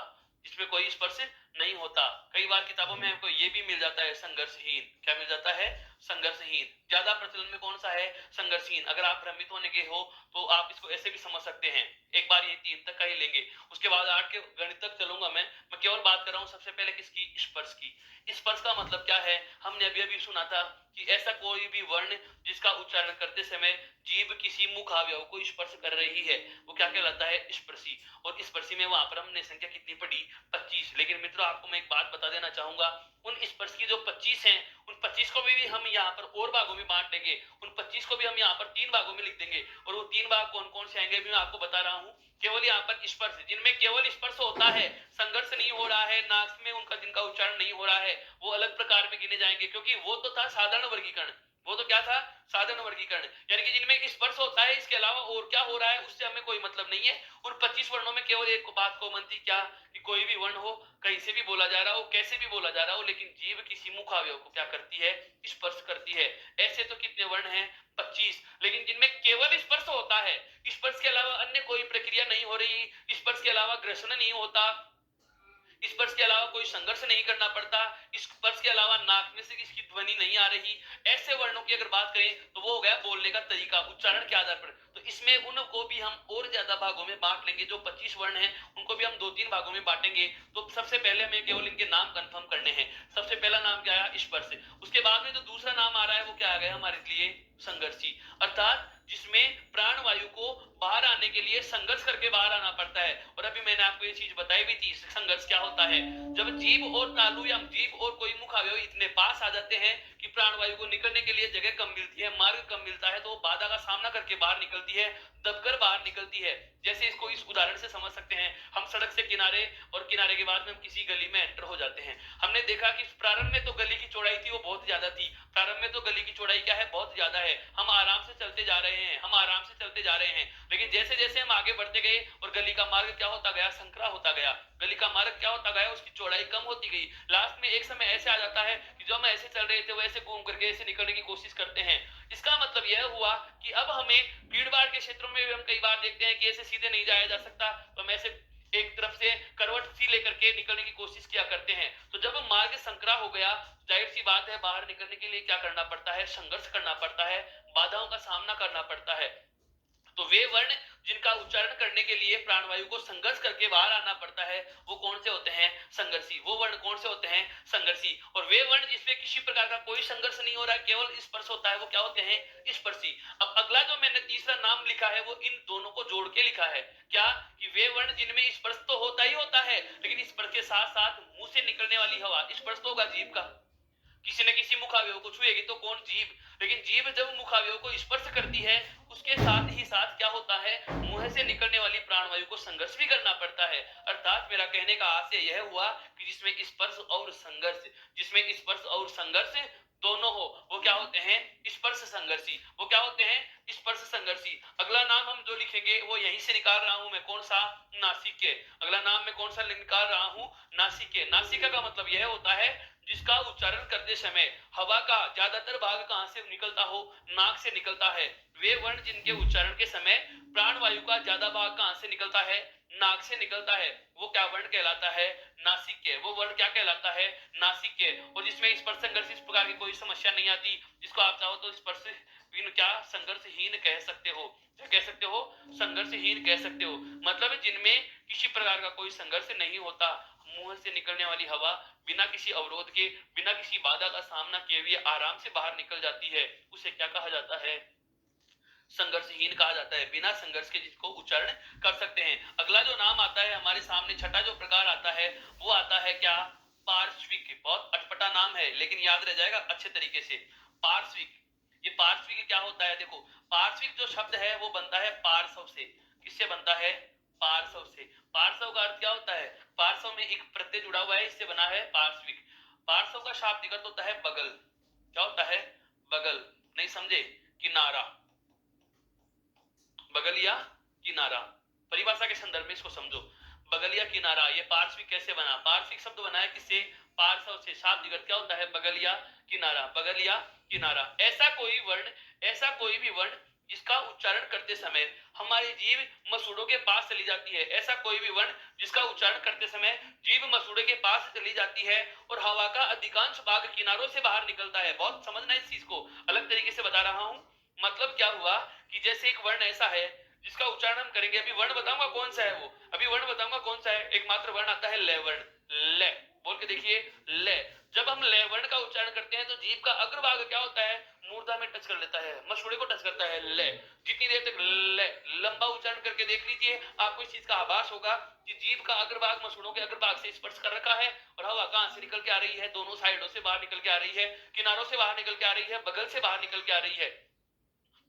जिसमें कोई स्पर्श नहीं होता। कई बार किताबों में हमको ये भी मिल जाता है संघर्षहीन। क्या मिल जाता है? संघर्षहीन। ज्यादा प्रचलन में कौन सा है? संघर्षहीन। अगर आप भ्रमित होने के हो तो आप इसको ऐसे भी समझ सकते हैं। एक बार ये 3 तक का ही लेंगे, उसके बाद 8 के गणित तक चलूंगा मैं केवल बात कर रहा हूं सबसे पहले किसकी? स्पर्श की। स्पर्श का मतलब क्या है? हमने अभी अभी सुना था कि ऐसा कोई भी वर्ण जिसका उच्चारण करते समय जीभ किसी मुख अवयव को स्पर्श कर रही है, वो क्या कहलाता है? स्पर्शी। और स्पर्शी में वहां पर हमने संख्या कितनी पढ़ी? 25। लेकिन मित्रों आपको मैं एक बात बता देना चाहूंगा, उन स्पर्श की जो 25 हैं, उन 25 को भी हम यहाँ पर और भागों में बांट देंगे। उन 25 को भी हम यहाँ पर 3 भागों में लिख देंगे, और वो 3 भाग कौन कौन से आएंगे भी मैं आपको बता रहा हूँ। केवल यहाँ पर स्पर्श, जिनमें केवल स्पर्श होता है, संघर्ष नहीं हो रहा है, नाक में उनका जिनका उच्चारण नहीं हो रहा है, वो अलग प्रकार में गिने जाएंगे, क्योंकि वो तो था साधारण वर्गीकरण। वो तो क्या था? साधारण वर्गीकरण। यानी कि जिनमें स्पर्श होता है, इसके अलावा और क्या हो रहा है उससे हमें कोई मतलब नहीं है। उन 25 वर्णों में केवल एक बात कॉमन थी, क्या? कि कोई भी वर्ण हो, कहीं से भी बोला जा रहा हो, कैसे भी बोला जा रहा हो, लेकिन जीभ किसी मुखावयव को क्या करती है? स्पर्श करती है। ऐसे तो कितने वर्ण हैं? 25। लेकिन जिनमें केवल स्पर्श होता है, स्पर्श के अलावा अन्य कोई प्रक्रिया नहीं हो रही, स्पर्श के अलावा घर्षण नहीं होता, स्पर्श के अलावा कोई संघर्ष नहीं करना पड़ता, स्पर्श के अलावा नाक में से किसकी ध्वनि नहीं आ रही, ऐसे वर्णों की अगर बात करें तो वो हो गया बोलने का तरीका, उच्चारण के आधार पर। तो इसमें उनको भी हम और ज्यादा भागों में बांट लेंगे। जो 25 वर्ण हैं उनको भी हम 2-3 भागों में बांटेंगे। तो सबसे पहले हमें केवल इनके नाम कंफर्म करने हैं। सबसे पहला नाम क्या आया? स्पर्श। उसके बाद में जो दूसरा नाम आ रहा है वो क्या आ गया हमारे लिए? संघर्षी। अर्थात जिसमें प्राण वायु को बाहर आने के लिए संघर्ष करके बाहर आना पड़ता है। और अभी मैंने आपको ये चीज बताई भी थी, संघर्ष क्या होता है? जब जीभ और तालु या जीभ और कोई मुख अवयव इतने पास आ जाते हैं कि प्राण वायु को निकलने के लिए जगह कम मिलती है, मार्ग कम मिलता है, तो वो बाधा का सामना करके बाहर निकलती है, दबकर बाहर निकलती है। जैसे इसको इस उदाहरण से समझ सकते हैं, हम सड़क से किनारे, और किनारे के बाद में हम किसी गली में एंटर हो जाते हैं। हमने देखा कि प्रारंभ में तो गली की चौड़ाई थी वो बहुत ज्यादा थी, प्रारंभ में तो गली की चौड़ाई क्या है? बहुत ज्यादा है। हम आराम से चलते जा रहे हैं, हम आराम से चलते जा रहे हैं। लेकिन जैसे जैसे हम आगे बढ़ते गए और गली का मार्ग क्या होता गया? संकरा होता गया। गली का मार्ग क्या होता गया? उसकी चौड़ाई कम होती गई। लास्ट में एक समय ऐसे आ जाता है कि जो हम ऐसे चल रहे थे वैसे घूम करके ऐसे निकलने की कोशिश करते हैं। इसका मतलब यह हुआ कि अब हमें भीड़ भाड़ के क्षेत्रों में भी हम कई बार देखते हैं कि ऐसे सीधे नहीं जाया जा सकता, तो हम ऐसे एक तरफ से करवट सी लेकर के निकलने की कोशिश किया करते हैं। तो जब मार्ग संकरा हो गया, जाहिर सी बात है बाहर निकलने के लिए क्या करना पड़ता है? संघर्ष करना पड़ता है, बाधाओं का सामना करना पड़ता है। तो वे वर्ण जिनका उच्चारण करने के लिए प्राणवायु को संघर्ष करके बाहर आना पड़ता है, वो कौन से होते हैं? संघर्षी। वो वर्ण कौन से होते हैं? संघर्षी। और वे वर्ण जिसमें किसी प्रकार का कोई संघर्ष नहीं हो रहा है, केवल स्पर्श होता है, वो क्या होते हैं? स्पर्शी। अब अगला जो मैंने तीसरा नाम लिखा है वो इन दोनों को जोड़ के लिखा है। क्या? कि वे वर्ण जिनमें स्पर्श तो होता ही होता है, लेकिन स्पर्श के साथ साथ मुंह से निकलने वाली हवा, स्पर्श तो होगा जीभ का, किसी न किसी मुखावयव को छुएगी तो कौन? जीभ। लेकिन जीभ जब मुखावयव को स्पर्श करती है, उसके साथ ही साथ क्या होता है? मुंह से निकलने वाली प्राणवायु को संघर्ष भी करना पड़ता है। अर्थात मेरा कहने का आशय यह हुआ कि जिसमें स्पर्श और संघर्ष, जिसमें स्पर्श और संघर्ष दोनों हो, वो क्या होते हैं? स्पर्श संघर्षी। वो क्या होते हैं? स्पर्श संघर्षी। अगला नाम हम जो लिखेंगे वो यहीं से निकाल रहा हूं मैं, कौन सा? नासिके। अगला नाम मैं कौन सा निकाल रहा हूं? नासिके। नासिका का मतलब यह होता है जिसका उच्चारण करते समय हवा का ज्यादातर भाग कहां से निकलता हो? नाक से निकलता है। वे वर्ण जिनके उच्चारण के समय प्राण वायु का ज्यादा भाग कहां से निकलता है? नाक से निकलता है, वो क्या वर्ण कहलाता है? नासिक्य। वो वर्ण क्या कहलाता है? नासिक्य। और जिसमें स्पर्श संघर्ष इस प्रकार की कोई समस्या नहीं आती, जिसको आप चाहो तो स्पर्श क्या? संघर्षहीन कह सकते हो। क्या कह सकते हो? संघर्षहीन कह सकते हो। मतलब जिनमें किसी प्रकार का कोई संघर्ष नहीं होता, मुंह से निकलने वाली हवा बिना किसी अवरोध के, बिना किसी बाधा का सामना किए हुए आराम से बाहर निकल जाती है, उसे क्या कहा जाता है? संघर्षहीन कहा जाता है। बिना संघर्ष के जिसको उच्चारण कर सकते हैं। अगला जो नाम आता है हमारे सामने, छठा जो प्रकार आता है वो आता है क्या? पार्श्विक। बहुत अटपटा नाम है लेकिन याद रह जाएगा अच्छे तरीके से। पार्श्विक। ये पार्श्विक क्या होता है? देखो, पार्श्विक जो शब्द है वो बनता है पार्श्व से। किससे बनता है? पार्श्व से। पार्श्व का अर्थ क्या होता है? पार्श्व में एक प्रत्यय जुड़ा हुआ है, इससे बना है पार्श्विक। पार्श्व का शाब्दिक अर्थ होता है बगल। क्या होता है? बगल। नहीं समझे? किनारा। बगल या किनारा। परिभाषा के संदर्भ में इसको समझो। बगल या किनारा। ये पार्श्विक कैसे बना? पार्श्विक शब्द बना है किससे? पार्श्व से। शाब्दिक अर्थ क्या होता है? बगल या किनारा। बगल या किनारा। ऐसा कोई वर्ण, ऐसा कोई भी वर्ण जिसका उच्चारण करते समय हमारी जीभ मसूड़ों के पास चली जाती है। ऐसा कोई भी वर्ण जिसका उच्चारण करते समय जीभ मसूड़े के पास चली जाती है और हवा का अधिकांश भाग किनारों से बाहर निकलता है। बहुत समझना इस चीज को, अलग तरीके से बता रहा हूं। मतलब क्या हुआ कि जैसे एक वर्ण ऐसा है जिसका उच्चारण हम करेंगे, अभी वर्ण बताऊंगा कौन सा है वो, अभी वर्ण बताऊंगा कौन सा है। एकमात्र वर्ण आता है ले वर्ण, ले बोल के देखिए, ले। जब हम ले वर्ण का उच्चारण करते हैं तो जीभ का अग्रभाग क्या होता है, मूर्धा में टच कर लेता है, मसूड़े को टच करता है, ले। जितनी देर तक ले लंबा उच्चारण करके देख लीजिए, आपको इस चीज का आभास होगा कि जीभ का अग्रभाग मसूड़ों के अग्रभाग से स्पर्श कर रखा है और हवा कहां से निकल के आ रही है, दोनों साइडों से बाहर निकल के आ रही है, किनारों से बाहर निकल के आ रही है, बगल से बाहर निकल के आ रही है।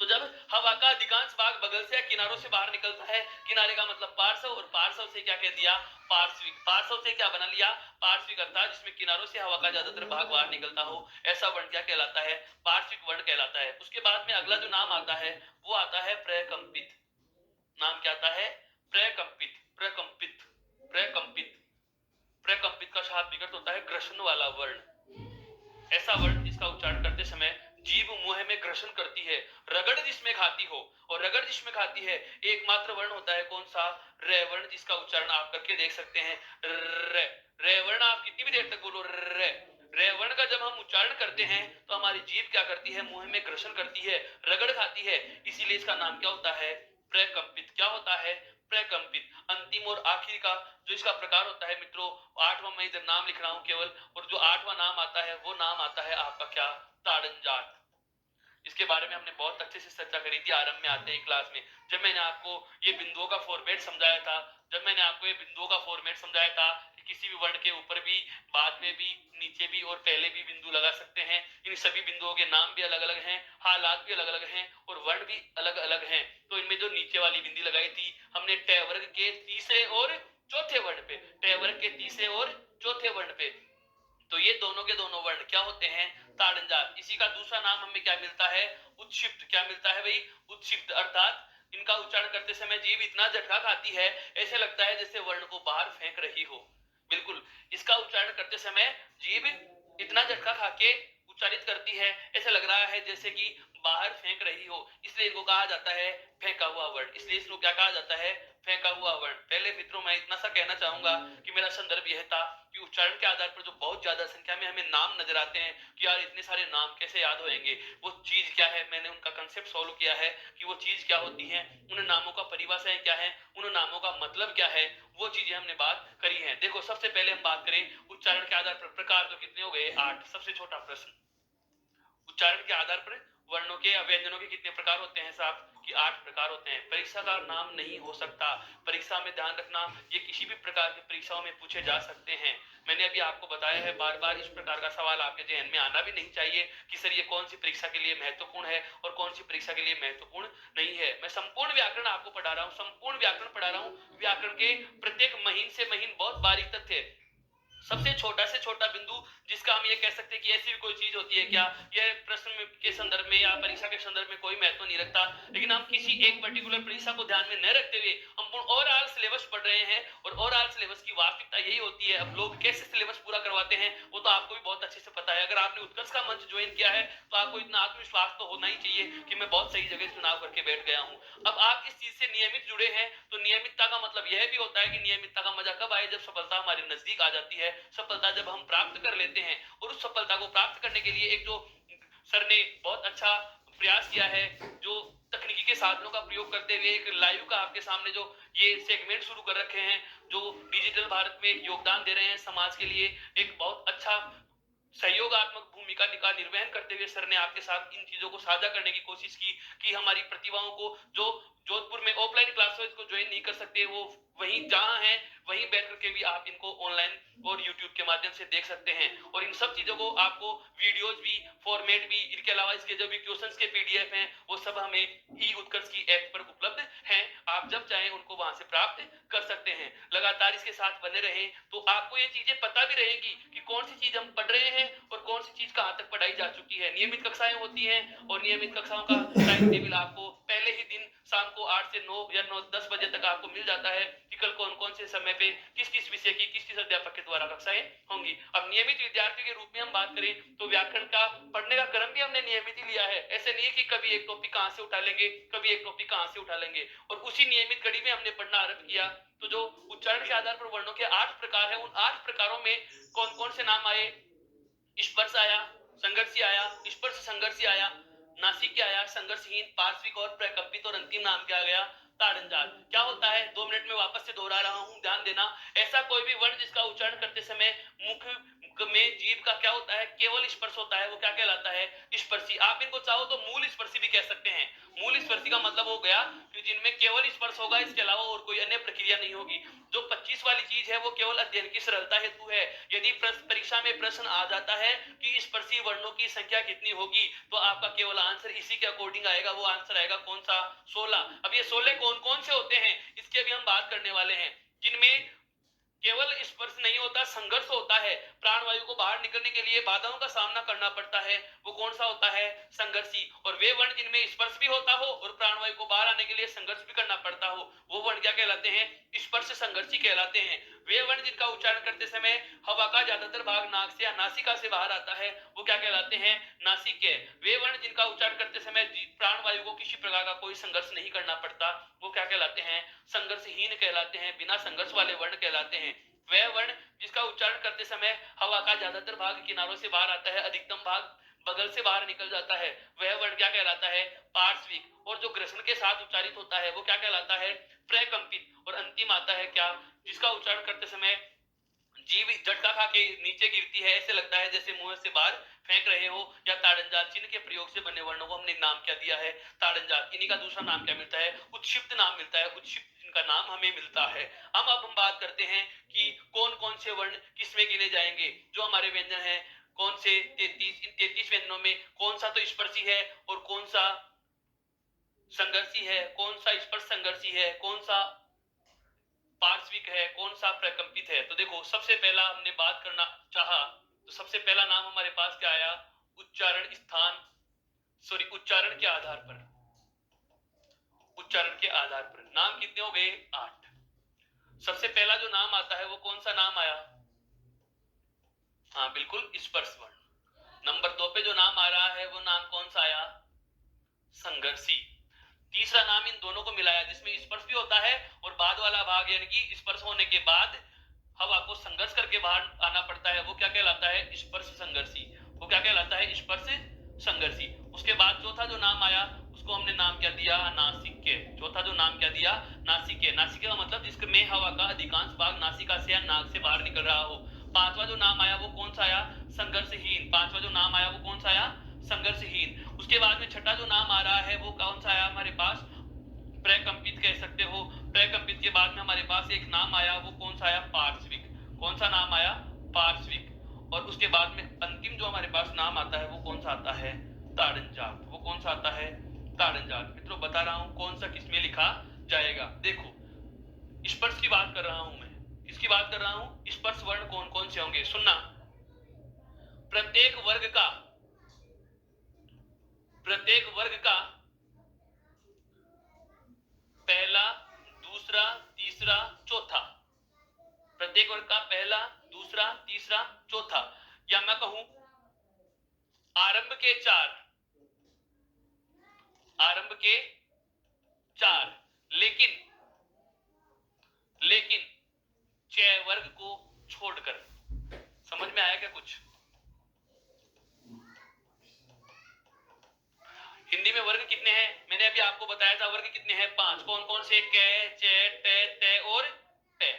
तो जब हवा का अधिकांश भाग बगल से या किनारों से बाहर निकलता है, किनारे का मतलब पार्श्व, और पार्श्व से क्या कह दिया, पार्श्विक। पार्श्व से क्या बना लिया, पार्श्विक, अर्थात जिसमें किनारों से हवा का ज्यादातर भाग बाहर निकलता हो, ऐसा वर्ण क्या कहलाता है, पार्श्विक वर्ण कहलाता है। उसके बाद में अगला जो नाम आता है वो आता है प्रकंपित। नाम क्या आता है, प्रकंपित, प्रकंपित, प्रकंपित। प्रकंपित का शाब्दिक अर्थ होता है ग्रसन वाला वर्ण। ऐसा वर्ण जिसका उच्चारण करते समय जीभ मुंह में घर्षण करती है, रगड़ जिसमें खाती हो, और रगड़ जिसमें खाती है एकमात्र वर्ण होता है कौन सा, रे वर्ण, जिसका उच्चारण आप करके देख सकते हैं, रे। रे वर्ण आप कितनी भी देर तक बोलो, रे। रे वर्ण का जब हम उच्चारण करते हैं तो हमारी जीभ क्या करती है, मुंह में घर्षण करती है, रगड़ खाती है, इसीलिए इसका नाम क्या होता है, प्रकंपित। क्या होता है, प्रकंपित। अंतिम और आखिरी का जो इसका प्रकार होता है मित्रों, आठवां मैं इधर नाम लिख रहा हूं केवल, और जो आठवां नाम आता है वो नाम आता है आपका क्या, ताड़न जात। इसके बारे में हमने बहुत अच्छे से चर्चा करी थी आरंभ में आते ही क्लास में, जब मैंने आपको ये बिंदुओं का फॉर्मेट समझाया था। जब मैंने आपको ये बिंदुओं का फॉर्मेट समझाया था कि किसी भी वर्ण के ऊपर भी, बाद में भी, नीचे भी और पहले भी बिंदु लगा सकते हैं। इन सभी बिंदुओं के नाम भी अलग अलग हैं, हालात भी अलग अलग हैं और वर्ण भी अलग अलग हैं। तो इनमें जो नीचे वाली बिंदी लगाई थी हमने ट वर्ग के तीसरे और चौथे वर्ण पे, ट वर्ग के तीसरे और चौथे वर्ण पे। तो ये दोनों के दोनों वर्ण क्या होते हैं, ताड़नजात। इसी का दूसरा नाम हमें क्या मिलता है, उत्क्षिप्त। क्या मिलता है भाई, उत्क्षिप्त। अर्थात इनका उच्चारण करते समय जीभ इतना झटका खाती है, ऐसे लगता है जैसे वर्ण को बाहर फेंक रही हो। बिल्कुल, इसका उच्चारण करते समय जीभ इतना झटका खा के उच्चारित करती है, ऐसे लग रहा है जैसे कि बाहर फेंक रही हो, इसलिए इनको कहा जाता है फेंका हुआ वर्ण। इसलिए इसको क्या कहा जाता है, फेंका हुआ वर्ण। पहले मित्रों मैं इतना सा कहना चाहूंगा कि मेरा संदर्भ यह था कि उच्चारण के आधार पर जो बहुत ज्यादा संख्या में हमें नाम नजर आते हैं कि यार इतने सारे नाम कैसे याद होंगे, वो चीज क्या है, मैंने उनका कंसेप्ट सॉल्व किया है कि वो चीज क्या होती है, उन नामों का परिभाषाएं क्या है, उन नामों का मतलब क्या है, वो चीजें हमने बात करी है। देखो सबसे पहले हम बात करें उच्चारण के आधार पर प्रकार, तो कितने हो गए, 8। सबसे छोटा प्रश्न, उच्चारण के आधार पर वर्णों के या व्यंजनों के कितने प्रकार होते हैं साहब, कि 8 प्रकार होते हैं। परीक्षा का नाम नहीं हो सकता, परीक्षा में ध्यान रखना, ये किसी भी प्रकार की परीक्षाओं में पूछे जा सकते हैं। मैंने अभी आपको बताया है, बार बार इस प्रकार का सवाल आपके जहन में आना भी नहीं चाहिए कि सर ये कौन सी परीक्षा के लिए महत्वपूर्ण है और कौन सी परीक्षा के लिए महत्वपूर्ण नहीं है। मैं संपूर्ण व्याकरण आपको पढ़ा रहा हूँ, संपूर्ण व्याकरण पढ़ा रहा हूँ। व्याकरण के प्रत्येक महीन से महीन बहुत बारीक तथ्य, सबसे छोटा से छोटा बिंदु जिसका हम ये कह सकते हैं कि ऐसी भी कोई चीज होती है क्या, यह प्रश्न के संदर्भ में या परीक्षा के संदर्भ में कोई महत्व नहीं रखता, लेकिन हम किसी एक पर्टिकुलर परीक्षा को ध्यान में न रखते हुए हम ओवरऑल सिलेबस पढ़ रहे हैं, और ओवरऑल सिलेबस की वास्तविकता यही होती है। अब लोग कैसे सिलेबस पूरा करवाते हैं वो तो आपको भी बहुत अच्छे से पता है। अगर आपने उत्कर्ष का मंच ज्वाइन किया है तो आपको इतना आत्मविश्वास तो होना ही चाहिए कि मैं बहुत सही जगह चुनाव करके बैठ गया हूँ। अब आप इस चीज से नियमित जुड़े हैं, तो नियमितता का मतलब यह भी होता है कि नियमितता का मजा कब आए, जब सफलता हमारे नजदीक आ जाती है, सफलता जब हम प्राप्त कर लेते हैं। और उस सफलता को प्राप्त करने के लिए एक जो सर ने बहुत अच्छा प्रयास किया है, जो तकनीकी के साधनों का प्रयोग करते हुए एक लाइव का आपके सामने जो ये सेगमेंट शुरू कर रखे हैं, जो डिजिटल भारत में एक योगदान दे रहे हैं समाज के लिए, एक बहुत अच्छा सहयोगात्मक भूमिका का निर्वहन करते हुए सर ने आपके साथ इन चीजों को साझा करने की कोशिश की कि हमारी प्रतिभाओं को, जो जोधपुर में ऑफलाइन क्लासेस को ज्वाइन नहीं कर सकते, वो वहीं जहां हैं वहीं बैठ करके भी आप इनको ऑनलाइन और यूट्यूब के माध्यम से देख सकते हैं। और इन सब चीजों को आपको वीडियोज भी, फॉर्मेट भी, इनके अलावा इसके जो भी क्वेश्चंस के पीडीएफ हैं वो सब हमें ई उत्कर्ष की ऐप पर उपलब्ध हैं। आप जब चाहें उनको वहां से प्राप्त कर सकते हैं। लगातार इसके साथ बने रहें तो आपको ये चीजें पता भी रहेगी कि कौन सी चीज हम पढ़ रहे हैं और कौन सी चीज कहां तक पढ़ाई जा चुकी है। नियमित कक्षाएं होती हैं और नियमित कक्षाओं का टाइम टेबल आपको पहले ही दिन शाम को 8 से 9 या 9-10 बजे तक आपको मिल जाता है कि कल कौन कौन से समय पे किस किस विषय की किस किस अध्यापक के द्वारा कक्षाएं होंगी। अब नियमित विद्यार्थी के रूप में हम बात करें तो व्याकरण का पढ़ने का क्रम भी हमने नियमित ही लिया है। ऐसे नहीं है कि कभी एक टॉपिक कहां से उठा लेंगे, कभी एक टॉपिक कहां से उठा लेंगे, और उसी नियमित कड़ी में हमने पढ़ना आरंभ किया। तो जो उच्चारण के आधार पर वर्णों के 8 प्रकार है, उन 8 प्रकारों में कौन कौन से नाम आए? स्पर्श आया, संघर्षी आया, स्पर्श संघर्षी आया, नासिक आया, संघर्षहीन, पार्श्विक और प्रकंपित, और अंतिम नाम क्या गया? ताड़नजात। क्या होता है, 2 मिनट में वापस से दोहरा रहा हूं, ध्यान देना। ऐसा कोई भी वर्ण जिसका उच्चारण करते समय मुख में जीभ का क्या होता है? केवल स्पर्श होता है, वो क्या कहलाता है? स्पर्शी। आप इनको चाहो तो मूल स्पर्शी भी कह सकते हैं। मूल स्पर्शी का मतलब हो गया कि जिनमें केवल स्पर्श होगा, इसके अलावा और कोई अन्य प्रक्रिया नहीं होगी। जो 25 वाली चीज है वो केवल अध्ययन की सरलता हेतु है। यदि परीक्षा में प्रश्न आ जाता है कि स्पर्शी वर्णों की संख्या कितनी होगी, तो आपका केवल आंसर इसी के अकॉर्डिंग आएगा। वो आंसर आएगा कौन सा? 16। अब ये 16 कौन कौन से होते हैं, इसकी अभी हम बात करने वाले हैं। जिनमें केवल स्पर्श नहीं होता, संघर्ष होता है, प्राणवायु को बाहर निकलने के लिए बाधाओं का सामना करना पड़ता है, वो कौन सा होता है? संघर्षी। और वे वर्ण जिनमें स्पर्श भी होता हो और प्राणवायु को बाहर आने के लिए संघर्ष भी करना पड़ता हो, वो वर्ण क्या कहलाते हैं? स्पर्श संघर्षी कहलाते हैं। वे वर्ण जिनका उच्चारण करते समय हवा का ज्यादातर भाग नाक से या नासिका से बाहर आता है, वो क्या कहलाते हैं? नासिके। वे वर्ण जिनका उच्चारण करते समय प्राणवायु को किसी प्रकार का कोई संघर्ष नहीं करना पड़ता, वो क्या कहलाते हैं? संघर्षहीन कहलाते हैं, बिना संघर्ष वाले वर्ण कहलाते हैं। वह वर्ण जिसका उच्चारण करते समय हवा का ज्यादातर भाग किनारों से बाहर आता है, अधिकतम भाग बगल से बाहर निकल जाता है, वह वर्ण क्या कहलाता है? पार्श्विक। और जो घर्षण के साथ उच्चारित होता है वो क्या कहलाता है? प्रकंपित। और अंतिम आता है क्या? जिसका उच्चारण करते समय जीभ झटका खा के नीचे गिरती है, ऐसे लगता है जैसे मुंह से बाहर फेंक रहे हो, या ताड़नजात। चिन्ह के प्रयोग से बने वर्णों को हमने नाम क्या दिया है? ताड़नजात। इन्हीं का दूसरा नाम क्या मिलता है? उत्क्षिप्त नाम मिलता है। उत्क्षिप्त जिनका नाम हमें मिलता है। हम बात करते हैं कि कौन कौन से वर्ण किसमें गिने जाएंगे। जो हमारे व्यंजन है कौन से? 33। इन 33 व्यंजनों में कौन सा तो स्पर्शी है और कौन सा संघर्षी है, कौन सा स्पर्श संघर्षी है, कौन सा पार्श्विक है, कौन सा प्रकंपित है? तो देखो, सबसे पहला हमने बात करना चाहा तो सबसे पहला नाम हमारे पास क्या आया? उच्चारण स्थान, सॉरी, उच्चारण के आधार पर। उच्चारण के आधार पर नाम कितने हो गए? 8। सबसे पहला जो नाम आता है वो कौन सा नाम आया? हाँ बिल्कुल, स्पर्श वर्ण। नंबर 2 पे जो नाम आ रहा है वो नाम कौन सा आया? संघर्षी। तीसरा नाम इन दोनों को मिलाया जिसमें स्पर्श भी होता है और बाद वाला भाग यानी कि स्पर्श होने के बाद हवा को संघर्ष करके बाहर आना पड़ता है, वो क्या कहलाता है? स्पर्श संघर्षी। वो क्या कहलाता है? स्पर्श संघर्षी। उसके बाद चौथा जो नाम आया उसको हमने नाम क्या दिया? नासिके। चौथा जो नाम क्या दिया? नासिके। नासिके का मतलब जिसमें हवा का अधिकांश भाग नासिका से या नाक से बाहर निकल रहा हो। पांचवा जो नाम आया वो कौन सा आया? संघर्षहीन। पांचवा जो नाम आया वो कौन सा आया? संघर्षहीन। उसके बाद में छठा जो नाम आ रहा है वो कौन सा आया हमारे पास? प्रकंपित कह सकते हो। प्रकंपित के बाद में हमारे पास एक नाम आया, वो कौन सा आया? पार्श्विक। कौन सा नाम आया? पार्श्विक। और उसके बाद में अंतिम जो हमारे पास नाम आता है वो कौन सा आता है? ताड़नजात। वो कौन सा आता है? ताड़नजात। मित्रों बता रहा हूं कौन सा किसमें लिखा जाएगा। देखो, स्पर्श की बात कर रहा हूं मैं। किसकी बात कर रहा हूं? स्पर्श वर्ण कौन कौन से होंगे, सुनना। प्रत्येक वर्ग का पहला, दूसरा, तीसरा, चौथा। प्रत्येक वर्ग का पहला, दूसरा, तीसरा, चौथा, या मैं कहूं आरंभ के 4। आरंभ के 4, लेकिन च वर्ग को छोड़कर। समझ में आया क्या कुछ? हिंदी में वर्ग कितने हैं? मैंने अभी आपको बताया था वर्ग कितने हैं? 5। कौन कौन से? क, च, ट, त और प।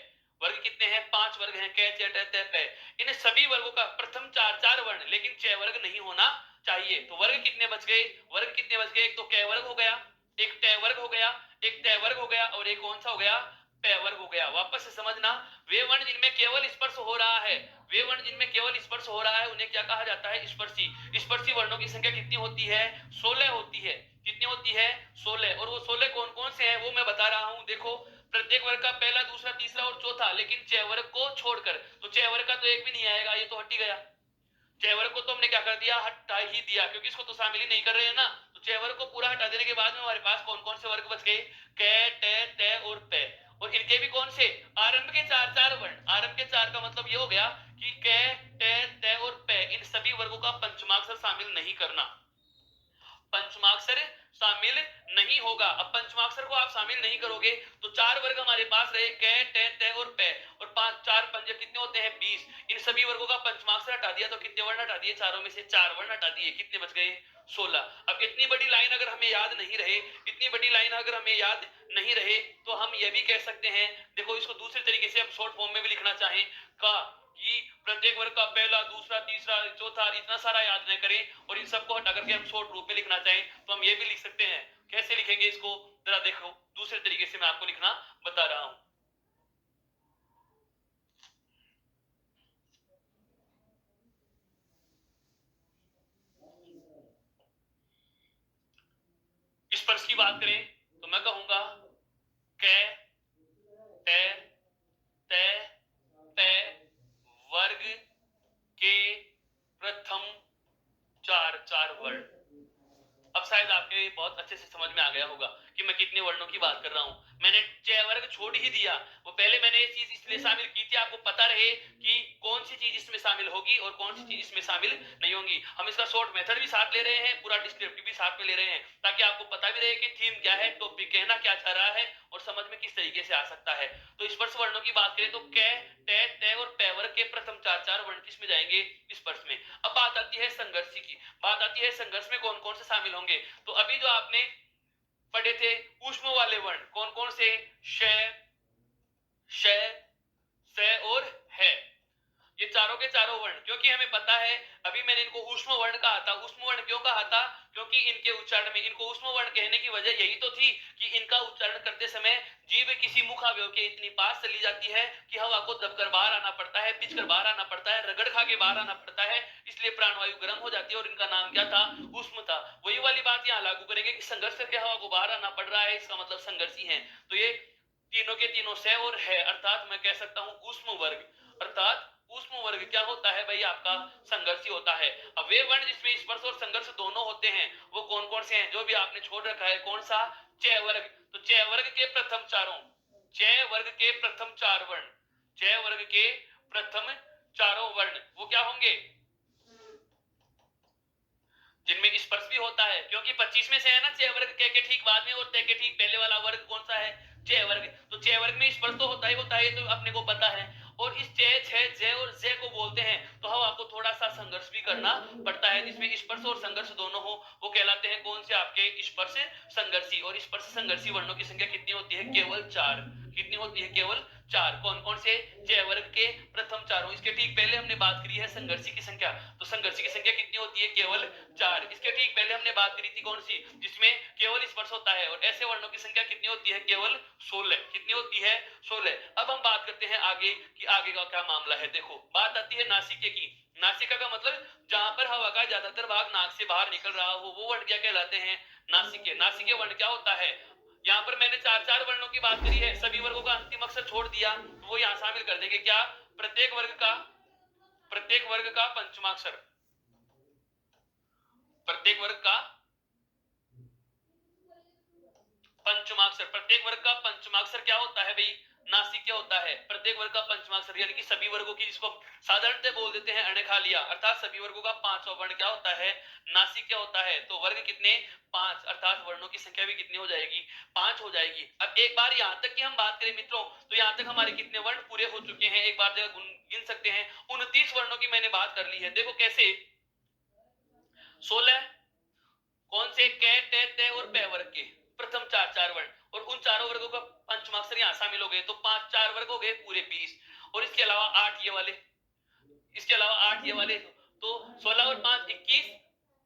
वर्ग कितने हैं? 5 वर्ग हैं। क, च, ट, त, प। इन सभी वर्गों का प्रथम 4 वर्ण, लेकिन च वर्ग नहीं होना चाहिए। तो वर्ग कितने बच गए? वर्ग कितने बच गए? एक तो क वर्ग हो गया, एक ट वर्ग हो गया, एक त वर्ग हो गया, और एक कौन सा हो गया? प वर्ग हो गया। वापस से समझना, वे वर्ण जिनमें केवल स्पर्श हो रहा है, वे वर्ण जिनमें केवल स्पर्श हो रहा है उन्हें क्या कहा जाता है? स्पर्शी। स्पर्शी वर्णों की संख्या कितनी होती है? 16 होती है। कितनी होती है? 16। और वो 16 कौन कौन से हैं वो मैं बता रहा हूं। देखो, प्रत्येक वर्ग का पहला, दूसरा, तीसरा और चौथा, लेकिन च वर्ग को छोड़कर। तो च वर्ग का तो एक भी नहीं आएगा, ये तो हट ही गया। च वर्ग को तो हमने क्या कर दिया? हटा ही दिया, क्योंकि इसको तो शामिल ही नहीं कर रहे हैं ना। तो तो च वर्ग को पूरा हटा देने के बाद में हमारे पास कौन कौन से वर्ग बच गए, कै टे ते और पे, और इनके भी कौन से आरंभ के चार चार वर्ण, आरंभ के चार का मतलब ये हो गया कि कै टे ते और पे, इन सभी वर्गों का पंचमाक्षर शामिल नहीं करना, पंचमाक्षर शामिल नहीं होगा। अब पंचमाक्षर को आप शामिल नहीं करोगे तो चार वर्ग हमारे पास रहे कै टे ते और पे, और पांच चार पंजे कितने होते हैं 20, इन सभी वर्गों का पंचमाक्षर हटा दिया तो कितने वर्ण हटा दिए, चारों में से चार वर्ण हटा दिए, कितने बच गए 16। अब इतनी बड़ी लाइन अगर हमें याद नहीं रहे, इतनी बड़ी लाइन अगर हमें याद नहीं रहे तो हम ये भी कह सकते हैं, देखो इसको दूसरे तरीके से हम शॉर्ट फॉर्म में भी लिखना चाहें का कि प्रत्येक वर्ग का पहला दूसरा तीसरा चौथा इतना सारा याद न करें और इन सबको हटा करके हम शॉर्ट रूप में लिखना चाहें तो हम ये भी लिख सकते हैं। कैसे लिखेंगे इसको जरा देखो, दूसरे तरीके से मैं आपको लिखना बता रहा हूं। स्पर्श की बात करें तो मैं कहूंगा कै टे ते पे वर्ग के प्रथम चार चार वर्ण। अब शायद आपके बहुत अच्छे से समझ में आ गया होगा कि मैं कितने वर्णों की बात कर रहा हूं। मैंने च वर्ग छोड़ ही दिया, वो पहले मैंने ये चीज इसलिए शामिल की थी आपको पता रहे कि कौन सी चीज इसमें शामिल होगी और कौन सी चीज इसमें शामिल नहीं होगी। हम इसका शॉर्ट मेथड भी साथ ले रहे हैं, पूरा डिस्क्रिप्टिव भी साथ में ले रहे हैं, ताकि आपको पता भी रहे कि थीम क्या है, टॉपिक कहना क्या चाह रहा है और समझ में किस तरीके से आ सकता है। तो स्पर्श वर्णों की बात करें तो कै टे ते और पे वर्ग के प्रथम चार चार वर्ण किसमें जाएंगे, स्पर्श में। अब बात आती है संघर्षी की, बात आती है संघर्ष में कौन कौन से शामिल होंगे। तो अभी जो आपने पढ़े थे ऊष्म वाले वर्ण कौन कौन से, श श से और है, ये चारों के चारों वर्ण, क्योंकि हमें पता है अभी मैंने इनको ऊष्म वर्ण कहा था। ऊष्म वर्ण क्यों कहा था, क्योंकि इनके उच्चारण में, इनको ऊष्म वर्ण कहने की वजह यही तो थी कि इनका उच्चारण करते समय जीभ किसी मुखावयव के इतनी पास चली जाती है कि हवा को दबकर बाहर आना पड़ता है, पिचकर बाहर आना पड़ता है, रगड़ खा के बाहर आना पड़ता है, इसलिए प्राणवायु गर्म हो जाती है और इनका नाम क्या था, ऊष्म था। वही वाली बात यहाँ लागू करेंगे कि संघर्ष करके हवा को बाहर आना पड़ रहा है, इसका मतलब संघर्षी है। तो ये तीनों के तीनों से और है, अर्थात मैं कह सकता हूं ऊष्म वर्ग, अर्थात ऊष्म वर्ग क्या होता है भाई, आपका संघर्षी होता है। अब वे वर्ण जिसमें स्पर्श और संघर्ष दोनों होते हैं वो कौन कौन से हैं, जो भी आपने छोड़ रखा है, कौन सा, च वर्ग। तो च वर्ग के प्रथम चारों, च वर्ग के प्रथम चार वर्ण, च वर्ग के प्रथम चारों वर्ण वो क्या होंगे, जिनमें स्पर्श भी होता है, क्योंकि 25 में से है ना च वर्ग के ठीक बाद में और ते के ठीक पहले वाला वर्ग कौन सा है, च वर्ग। तो च वर्ग में स्पर्श तो होता है तो अपने को पता है, और इस च छ ज और ज को बोलते हैं तो हम आपको थोड़ा सा संघर्ष भी करना पड़ता है, जिसमें स्पर्श और संघर्ष दोनों हो, वो कहलाते हैं कौन से, आपके स्पर्श संघर्षी। और स्पर्श संघर्षी वर्णों की संख्या कितनी होती है, केवल 4। कितनी होती है, केवल 4। कौन कौन से, च वर्ग के प्रथम चारों, इसके ठीक पहले हमने बात करी है संघर्षी की संख्या, तो संघर्षी की संख्या कितनी होती है, केवल 4। इसके ठीक पहले हमने बात करी थी कौन सी, जिसमें केवल स्पर्श होता है, और ऐसे वर्णों की संख्या कितनी होती है, केवल 16। कितनी होती है, 16। अब हम बात करते हैं आगे कि आगे का क्या मामला है। देखो बात आती है नासिके की। नासिका का मतलब जहां पर हवा का ज्यादातर भाग नाक से बाहर निकल रहा हो वो वर्ण क्या कहलाते हैं, नासिके। नासिके वर्ण क्या होता है, यहाँ पर मैंने चार चार वर्णों की बात करी है, सभी वर्गों का अंतिम अक्षर छोड़ दिया तो वो यहाँ शामिल कर देंगे क्या, प्रत्येक वर्ग का पंचमाक्षर, प्रत्येक वर्ग का पंचमाक्षर, प्रत्येक वर्ग का पंचमाक्षर क्या होता है भाई, नासिक क्या होता है, प्रत्येक वर्ग का पंचमाक्षर, यानी कि सभी वर्गों की, जिसको साधारणतः बोल देते हैं अणखालिया, अर्थात सभी वर्गों का पांचवा वर्ण क्या होता है, नासिक क्या होता है। तो वर्ग कितने, 5, अर्थात वर्णों की संख्या भी कितनी हो जाएगी, 5 हो जाएगी। अब एक बार यहां तक की हम बात करें मित्रों, तो यहां तक हमारे कितने वर्ण पूरे हो चुके हैं, एक बार जगह गिन सकते हैं, 29 वर्णों की मैंने बात कर ली है। देखो कैसे, 16 कौन से, कै टे ते और पे वर्ग के प्रथम चार चार वर्ण, और उन चारों वर्गों का पंचमाक्षर यहां शामिल हो गए, तो 5 4 वर्ग हो गए पूरे 20, और इसके अलावा 8 ये वाले, इसके अलावा 8 ये वाले, तो 16 और 5 21,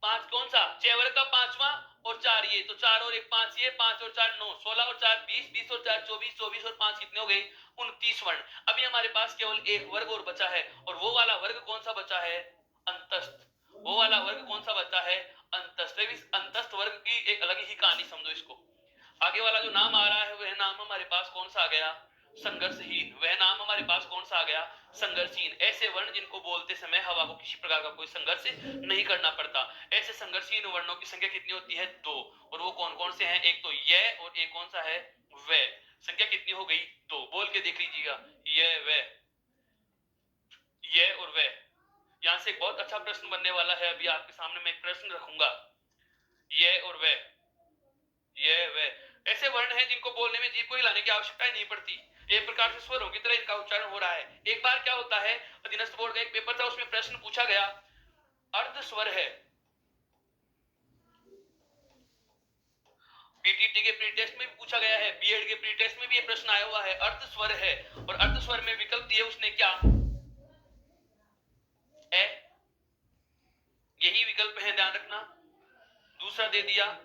5 कौन सा, च वर्ग का पांचवा, और 4 ये, तो 4 और 1 5 ये, 5 और 4 9, 16 और 4 20, 20 और 4 24, 24 और 5 कितने हो गए, 29 वर्ण। अभी हमारे पास केवल एक वर्ग और बचा है, और वो वाला वर्ग कौन सा बचा है, अंतस्थ। वो वाला वर्ग कौन सा बचा है, अंतस्थ। इस अंतस्थ वर्ग की एक अलग ही कहानी समझो इसको। आगे वाला जो नाम आ रहा है वह नाम हमारे पास कौन सा आ गया, संघर्षहीन। वह नाम हमारे पास कौन सा आ गया, संघर्षहीन। ऐसे वर्ण जिनको बोलते समय हवा को किसी प्रकार का कोई संघर्ष नहीं करना पड़ता, ऐसे संघर्षहीन संघर्षहीन वर्णों की संख्या कितनी होती है? 2। और वो कौन कौन से हैं? एक तो ये और एक कौन सा है? वे। संख्या कितनी हो गई? 2। बोल के देख लीजिएगा, ये वे, ये और वे। यहां से एक बहुत अच्छा प्रश्न बनने वाला है। अभी आपके सामने मैं एक प्रश्न रखूंगा, ये और वे, ये वे। ऐसे वर्ण हैं जिनको बोलने में जीभ को हिलाने की आवश्यकता ही नहीं पड़ती, एक प्रकार से स्वरों की तरह इनका उच्चारण हो रहा है। एक बार क्या होता है, अधीनस्थ बोर्ड का एक पेपर था, उसमें प्रश्न पूछा गया, अर्ध स्वर है, पीटीटी के प्री टेस्ट में भी पूछा गया है, बीएड के प्री टेस्ट में भी ये प्रश्न आया हुआ है, अर्ध स्वर है, और अर्ध स्वर में विकल्प दिए उसने क्या? ए। यही विकल्प है, ध्यान रखना। दूसरा दे दिया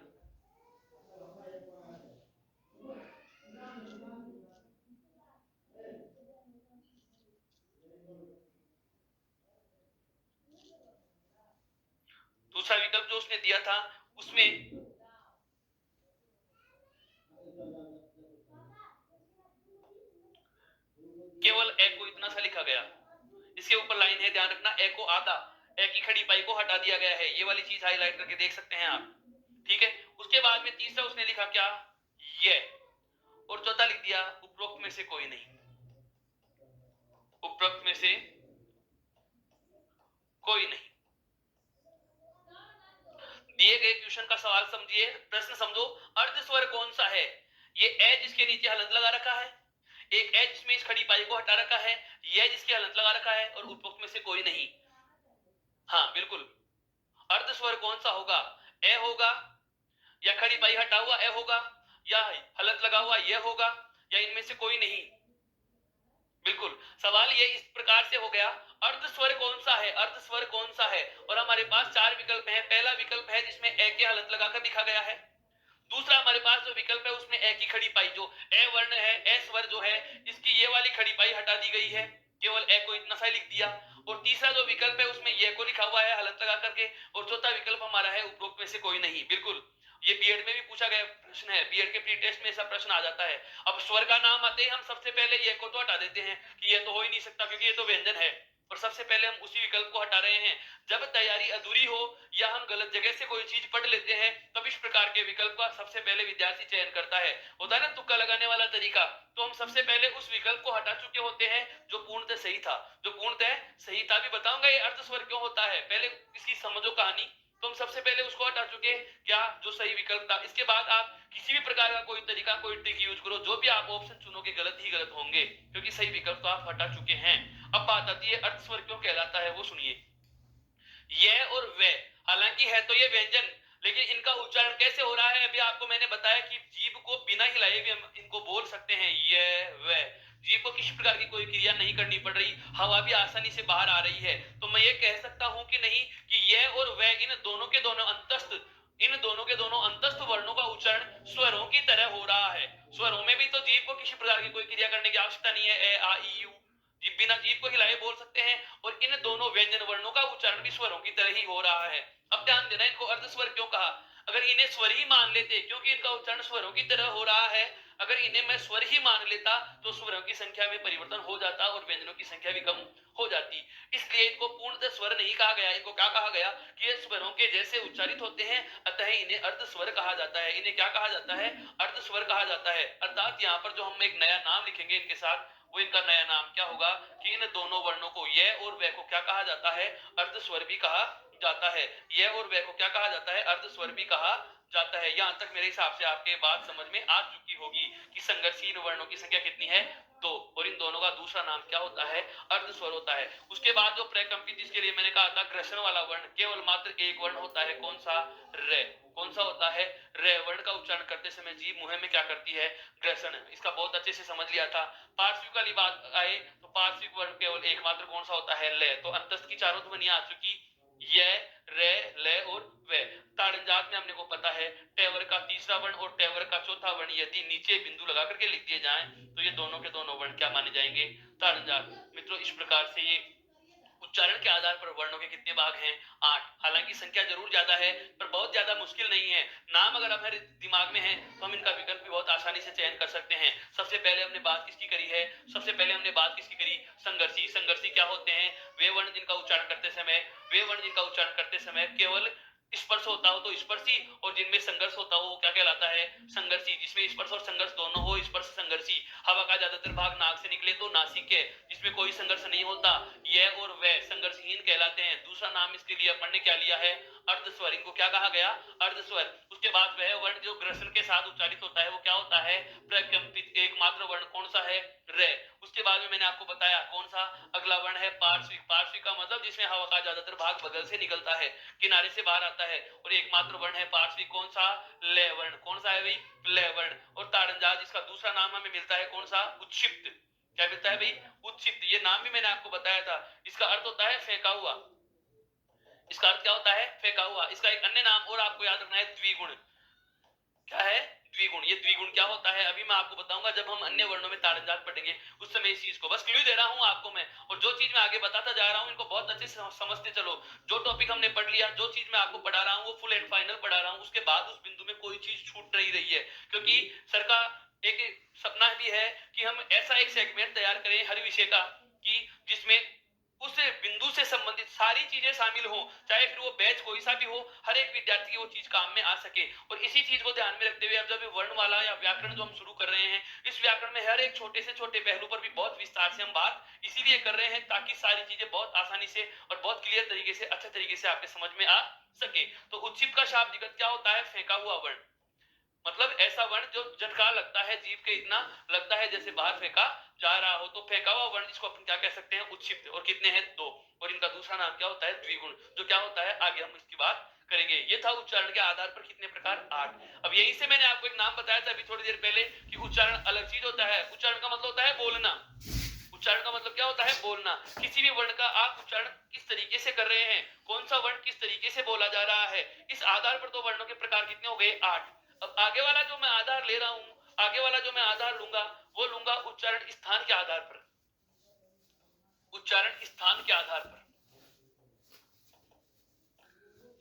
दूसरा विकल्प जो उसने दिया था उसमें केवल ए को इतना सा लिखा गया। इसके ऊपर लाइन है, ध्यान रखना, ए को आधा, ए की खड़ी पाई को हटा दिया गया है। ये वाली चीज हाईलाइट करके देख सकते हैं आप, ठीक है। उसके बाद में तीसरा उसने लिखा क्या? ये। और चौथा लिख दिया उपरोक्त में से कोई नहीं, उपरोक्त में से कोई नहीं। दिए गए क्वेश्चन का सवाल समझिए, प्रश्न समझो। अर्ध स्वर कौन सा है? ये ए जिसके नीचे हलंत लगा रखा है, एक ए जिसमें इस खड़ी पाई को हटा रखा है, ये जिसके हलंत लगा रखा है, और उपरोक्त में से कोई नहीं। हाँ बिल्कुल, अर्ध स्वर कौन सा होगा? ए होगा, या खड़ी पाई हटा हुआ ए होगा, या हलंत लगा हुआ ये होगा, या इनमें से कोई नहीं। बिल्कुल, सवाल ये इस प्रकार से हो गया, अर्ध स्वर कौन सा है, अर्ध स्वर कौन सा है। और हमारे पास चार विकल्प हैं। पहला विकल्प है जिसमें ए के हलंत लगाकर दिखा गया है। दूसरा हमारे पास जो विकल्प है उसमें ए की खड़ी पाई, जो ए वर्ण है, ए स्वर जो है, इसकी ये वाली खड़ी पाई हटा दी गई है, केवल ए को इतना सा लिख दिया। और तीसरा जो विकल्प है उसमें ये को लिखा हुआ है हलंत लगा करके। और चौथा विकल्प हमारा है उपरोक्त में से कोई नहीं। बिल्कुल, ये बीएड में भी पूछा गया प्रश्न है, बीएड के प्री टेस्ट में ऐसा प्रश्न आ जाता है। अब स्वर का नाम आते ही हम सबसे पहले ये को तो हटा देते हैं कि ये तो हो ही नहीं सकता, क्योंकि ये तो व्यंजन है, और सबसे पहले हम उसी विकल्प को हटा रहे हैं। जब तैयारी अधूरी हो या हम गलत जगह से कोई चीज पढ़ लेते हैं, तब इस प्रकार के विकल्प का सबसे पहले विद्यार्थी चयन करता है। होता है ना तुक्का लगाने वाला तरीका, तो हम सबसे पहले उस विकल्प को हटा चुके होते हैं जो पूर्णतः सही था। जो पूर्णतः सही था, भी बताऊंगा ये अर्ध स्वर क्यों होता है, पहले इसकी समझो कहानी। तो हम सबसे पहले उसको हटा चुके, क्या? जो सही विकल्प था। इसके बाद आप किसी भी प्रकार का कोई तरीका, कोई ट्रिक यूज करो, जो भी आप ऑप्शन चुनोगे गलत ही गलत होंगे, क्योंकि सही विकल्प तो आप हटा चुके हैं। अब बात आती है अर्ध स्वर क्यों कहलाता है, वो सुनिए। ये और वे, हालांकि है तो ये व्यंजन, लेकिन इनका उच्चारण कैसे हो रहा है? अभी आपको मैंने बताया कि जीभ को बिना हिलाए भी हम इनको बोल सकते हैं, ये वे। जीभ को किसी प्रकार की कोई क्रिया नहीं करनी पड़ रही, हवा भी आसानी से बाहर आ रही है। तो मैं ये कह सकता हूं कि नहीं कि ये और वे, इन दोनों के दोनों अंतस्थ वर्णों का उच्चारण स्वरों की तरह हो रहा है। स्वरों में भी तो जीभ को किसी प्रकार की कोई क्रिया करने की आवश्यकता नहीं है। ए आ ई यू, बिना जीभ को हिलाए बोल सकते हैं, और इन दोनों व्यंजन वर्णों का उच्चारण भी स्वरों की तरह ही हो रहा है। अब ध्यान देना, इनको अर्ध स्वर क्यों कहा? अगर इन्हें स्वर ही मान लेते, क्योंकि इनका उच्चारण स्वरों की तरह हो रहा है, अगर इन्हें मैं स्वर ही मान लेता तो स्वरों की संख्या में परिवर्तन हो जाता और व्यंजनों की संख्या भी कम हो जाती। इसलिए इनको पूर्णतः स्वर नहीं कहा गया। इनको क्या कहा गया कि ये स्वरों के जैसे उच्चारित होते हैं, अतः इन्हें अर्ध स्वर कहा जाता है। इन्हें क्या कहा जाता है? अर्ध स्वर कहा जाता है। अर्थात यहाँ पर जो हम एक नया नाम लिखेंगे इनके साथ, वो इनका नया नाम क्या होगा कि इन दोनों वर्णों को, ये और वे को क्या कहा जाता है? अर्ध स्वर भी कहा जाता है। ये और वे को क्या कहा जाता है? अर्ध स्वर भी कहा जाता है। यहां तक मेरे हिसाब से आपके बात समझ में आ चुकी होगी कि संघर्षहीन वर्णों की संख्या कितनी है? 2। और इन दोनों का दूसरा नाम क्या होता है? अर्ध स्वर होता है। उसके बाद जो प्रकंपित, जिसके लिए मैंने कहा था घर्षण वाला वर्ण, केवल मात्र एक वर्ण होता है, कौन सा? रे। कौन सा होता है? रे। वर्ण का उच्चारण करते समय जीभ मुंह में क्या करती है? घर्षण। इसका बहुत अच्छे से समझ लिया था। पार्श्विक वाली बात आए तो पार्श्विक वर्ण केवल एकमात्र कौन सा होता है? ले। तो अंतस्थ की चारों ध्वनियां आ चुकी, ये, रे, ले और वे। ताड़नजात में हमने को पता है, टेवर का तीसरा वर्ण और टेवर का चौथा वर्ण यदि नीचे बिंदु लगा करके लिख दिए जाएं, तो ये दोनों के दोनों वर्ण क्या माने जाएंगे? ताड़नजात। मित्रों, इस प्रकार से ये उच्चारण के आधार पर वर्णों के कितने भाग हैं? 8। हालांकि संख्या जरूर ज्यादा है, पर बहुत ज्यादा मुश्किल नहीं है। नाम अगर हमारे दिमाग में है तो हम इनका विकल्प भी बहुत आसानी से चयन कर सकते हैं। सबसे पहले हमने बात किसकी करी है? सबसे पहले हमने बात किसकी करी? संघर्षी। संघर्षी क्या होते हैं? वे वर्ण जिनका उच्चारण करते समय केवल स्पर्श होता हो तो स्पर्शी, और जिनमें संघर्ष होता हो वो क्या कहलाता है, संघर्षी। जिसमें स्पर्श और संघर्ष दोनों हो, स्पर्श संघर्षी। हवा का ज्यादातर भाग नाक से निकले तो नासिक्य, जिसमें कोई संघर्ष नहीं होता, यह और वह संघर्षहीन कहलाते हैं। दूसरा नाम इसके लिए अपन ने क्या लिया है, अर्धस्वर। इनको क्या कहा गया, अर्धस्वर। उसके बाद वह वर्ण जो ग्रसन के साथ उच्चारित होता है वो क्या होता है, प्रकंपित। एकमात्र वर्ण कौन सा है, रे। उसके बाद में मैंने आपको बताया कौन सा अगला वर्ण है, पार्श्विक। पार्श्विक का मतलब जिसमें हवा का ज्यादातर भाग बगल से निकलता है, किनारे से बाहर आता है, और एकमात्र वर्ण है पार्श्विक कौन सा, लय वर्ण। कौन सा है भाई, लय वर्ण। और ताड़नजात जिसका दूसरा नाम हमें मिलता है कौन सा, उच्छिप्त। क्या मिलता है भाई, उच्छिप्त। ये नाम भी मैंने आपको बताया था। इसका अर्थ होता है फेंका हुआ। इसका अर्थ क्या होता है, फेंका हुआ। इसका एक अन्य नाम और आपको याद रखना है, द्विगुण। क्या है, द्विगुण। ये द्विगुण क्या होता है अभी मैं आपको बताऊंगा जब हम अन्य वर्णों में ताड़नजात पढ़ेंगे, उस समय इस चीज को बस क्लू दे रहा हूं आपको मैं। और जो चीज मैं आगे बताता जा रहा हूं इनको बहुत अच्छे से समझते चलो। जो टॉपिक हमने पढ़ लिया, जो चीज मैं आपको पढ़ा रहा हूं वो फुल एंड फाइनल पढ़ा रहा हूं, उसके बाद उस बिंदु में कोई चीज छूट नहीं रही है। क्योंकि सर का एक सपना भी है कि हम ऐसा एक सेगमेंट तैयार करें हर विषय का कि जिसमें उस बिंदु से संबंधित सारी चीजें शामिल हो, चाहे फिर वो बैच कोई सा भी हो, हर एक विद्यार्थी की वो चीज काम में आ सके। और इसी चीज को ध्यान में रखते हुए अब जब वर्णमाला या व्याकरण जो हम शुरू कर रहे हैं, इस व्याकरण में हर एक छोटे से छोटे पहलू पर भी बहुत विस्तार से हम बात इसीलिए कर रहे हैं ताकि सारी चीजें बहुत आसानी से और बहुत क्लियर तरीके से, अच्छे तरीके से आपके समझ में आ सके। तो उच्छिप्त का शाब्दिक क्या होता है, फेंका हुआ वर्ण। मतलब ऐसा वर्ण जो झटका लगता है, जीभ के इतना लगता है जैसे बाहर फेंका जा रहा हो, तो फेंका हुआ वर्ण इसको अपन क्या कह सकते हैं, उच्छिप्त। और कितने हैं, दो। और इनका दूसरा नाम क्या होता है, द्विगुण। जो क्या होता है आगे हम इसकी बात करेंगे। ये था उच्चारण के आधार पर कितने प्रकार, 8। अब यहीं से मैंने आपको एक नाम बताया था अभी थोड़ी देर पहले कि उच्चारण अलग चीज होता है। उच्चारण का मतलब होता है बोलना। उच्चारण का मतलब क्या होता है, बोलना। किसी भी वर्ण का आप उच्चारण किस तरीके से कर रहे हैं, कौन सा वर्ण किस तरीके से बोला जा रहा है, इस आधार पर तो वर्णों के प्रकार कितने हो गए, 8। अब आगे वाला जो मैं आधार ले रहा हूं, आगे वाला जो मैं आधार लूंगा वो लूंगा उच्चारण स्थान के आधार पर। उच्चारण स्थान के आधार पर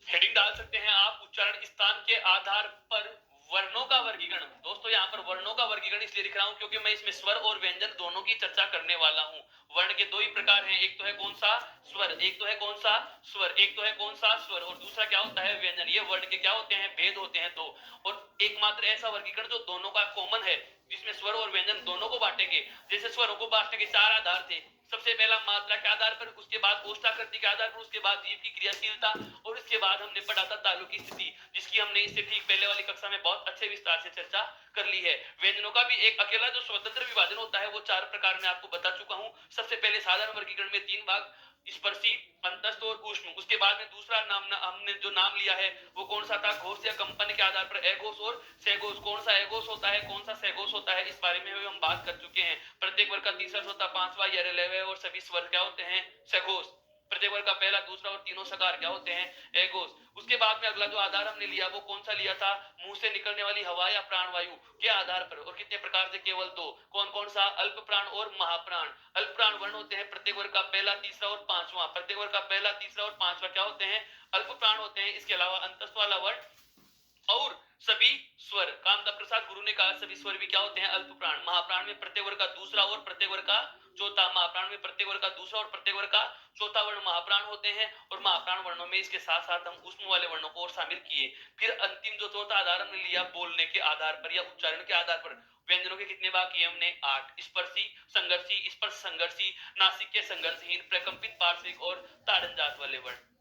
हेडिंग डाल सकते हैं आप, उच्चारण स्थान के आधार पर वर्णों का वर्गीकरण। दोस्तों यहाँ पर वर्णों का वर्गीकरण इसलिए लिख रहा हूं क्योंकि मैं इसमें स्वर और व्यंजन दोनों की चर्चा करने वाला हूं। वर्ण के दो ही प्रकार हैं, एक तो है कौन सा, स्वर। एक तो है कौन सा, स्वर। एक तो है कौन सा, स्वर। और दूसरा क्या होता है, व्यंजन। ये वर्ण के क्या होते हैं, भेद होते हैं दो। और एकमात्र ऐसा वर्गीकरण जो दोनों का कॉमन है, जिसमें स्वर और व्यंजन दोनों को बांटेंगे। जैसे स्वरों को बांटने के 4 आधार थे। सबसे पहला मात्रा के आधार पर, उसके बाद ओष्ठाकृति के आधार पर, उसके बाद जीव की क्रियाशीलता, और इसके बाद हमने पढ़ा था तालु की स्थिति, जिसकी हमने इससे ठीक पहले वाली कक्षा में बहुत अच्छे विस्तार से चर्चा कर ली है। व्यंजनों का भी एक अकेला जो स्वतंत्र विभाजन होता है वो 4 प्रकार में आपको बता चुका हूं। सबसे पहले साधारण वर्गीकरण में 3 भाग, स्पर्शी, अंतस्थ और ऊष्म। उसके बाद में दूसरा नाम हमने जो नाम लिया है वो कौन सा था, घोष या कंपन के आधार पर अघोष और सघोष। कौन सा अघोष होता है, कौन सा सघोष होता है, इस बारे में हम बात कर चुके हैं। प्रत्येक वर्ग का तीसरा चौथा पांचवा यह और सभी स्वर क्या होते हैं, सघोष। प्रत्येक वर्ग का पहला दूसरा और तीनों सकार क्या होते हैं, अघोष। उसके बाद में अगला जो आधार हमने लिया वो कौन सा लिया था, मुंह से निकलने वाली हवा या प्राणवायु के आधार पर। और कितने प्रकार से, केवल 2। कौन कौन सा, अल्प प्राण और महाप्राण। अल्प प्राण वर्ण होते हैं प्रत्येक वर्ग का पहला तीसरा और पांचवा। प्रत्येक वर्ग का पहला तीसरा और पांचवा क्या होते हैं, अल्प प्राण होते हैं। इसके अलावा अंतस्थ वाला वर्ण और सभी स्वर, कामदा प्रसाद गुरु ने कहा सभी स्वर भी क्या होते हैं, अल्प प्राण। महाप्राण में प्रत्येक वर्ग का दूसरा और प्रत्येक वर्ग का चौथा। महाप्राण में प्रत्येक वर्ग का दूसरा और प्रत्येक वर्ग का चौथा वर्ण महाप्राण होते हैं। और महाप्राण वर्णों में इसके साथ साथ हम ऊष्म वाले वर्णों को और शामिल किए। फिर अंतिम जो चौथा आधार हमने लिया बोलने के आधार पर या उच्चारण के आधार पर। व्यंजनों के कितने भाग किए हमने, 8। स्पर्शी, संघर्षी, स्पर्श संघर्षी, नासिक के संघर्षहीन, प्रकंपित, पार्श्विक और ताड़नजात वाले वर्ण।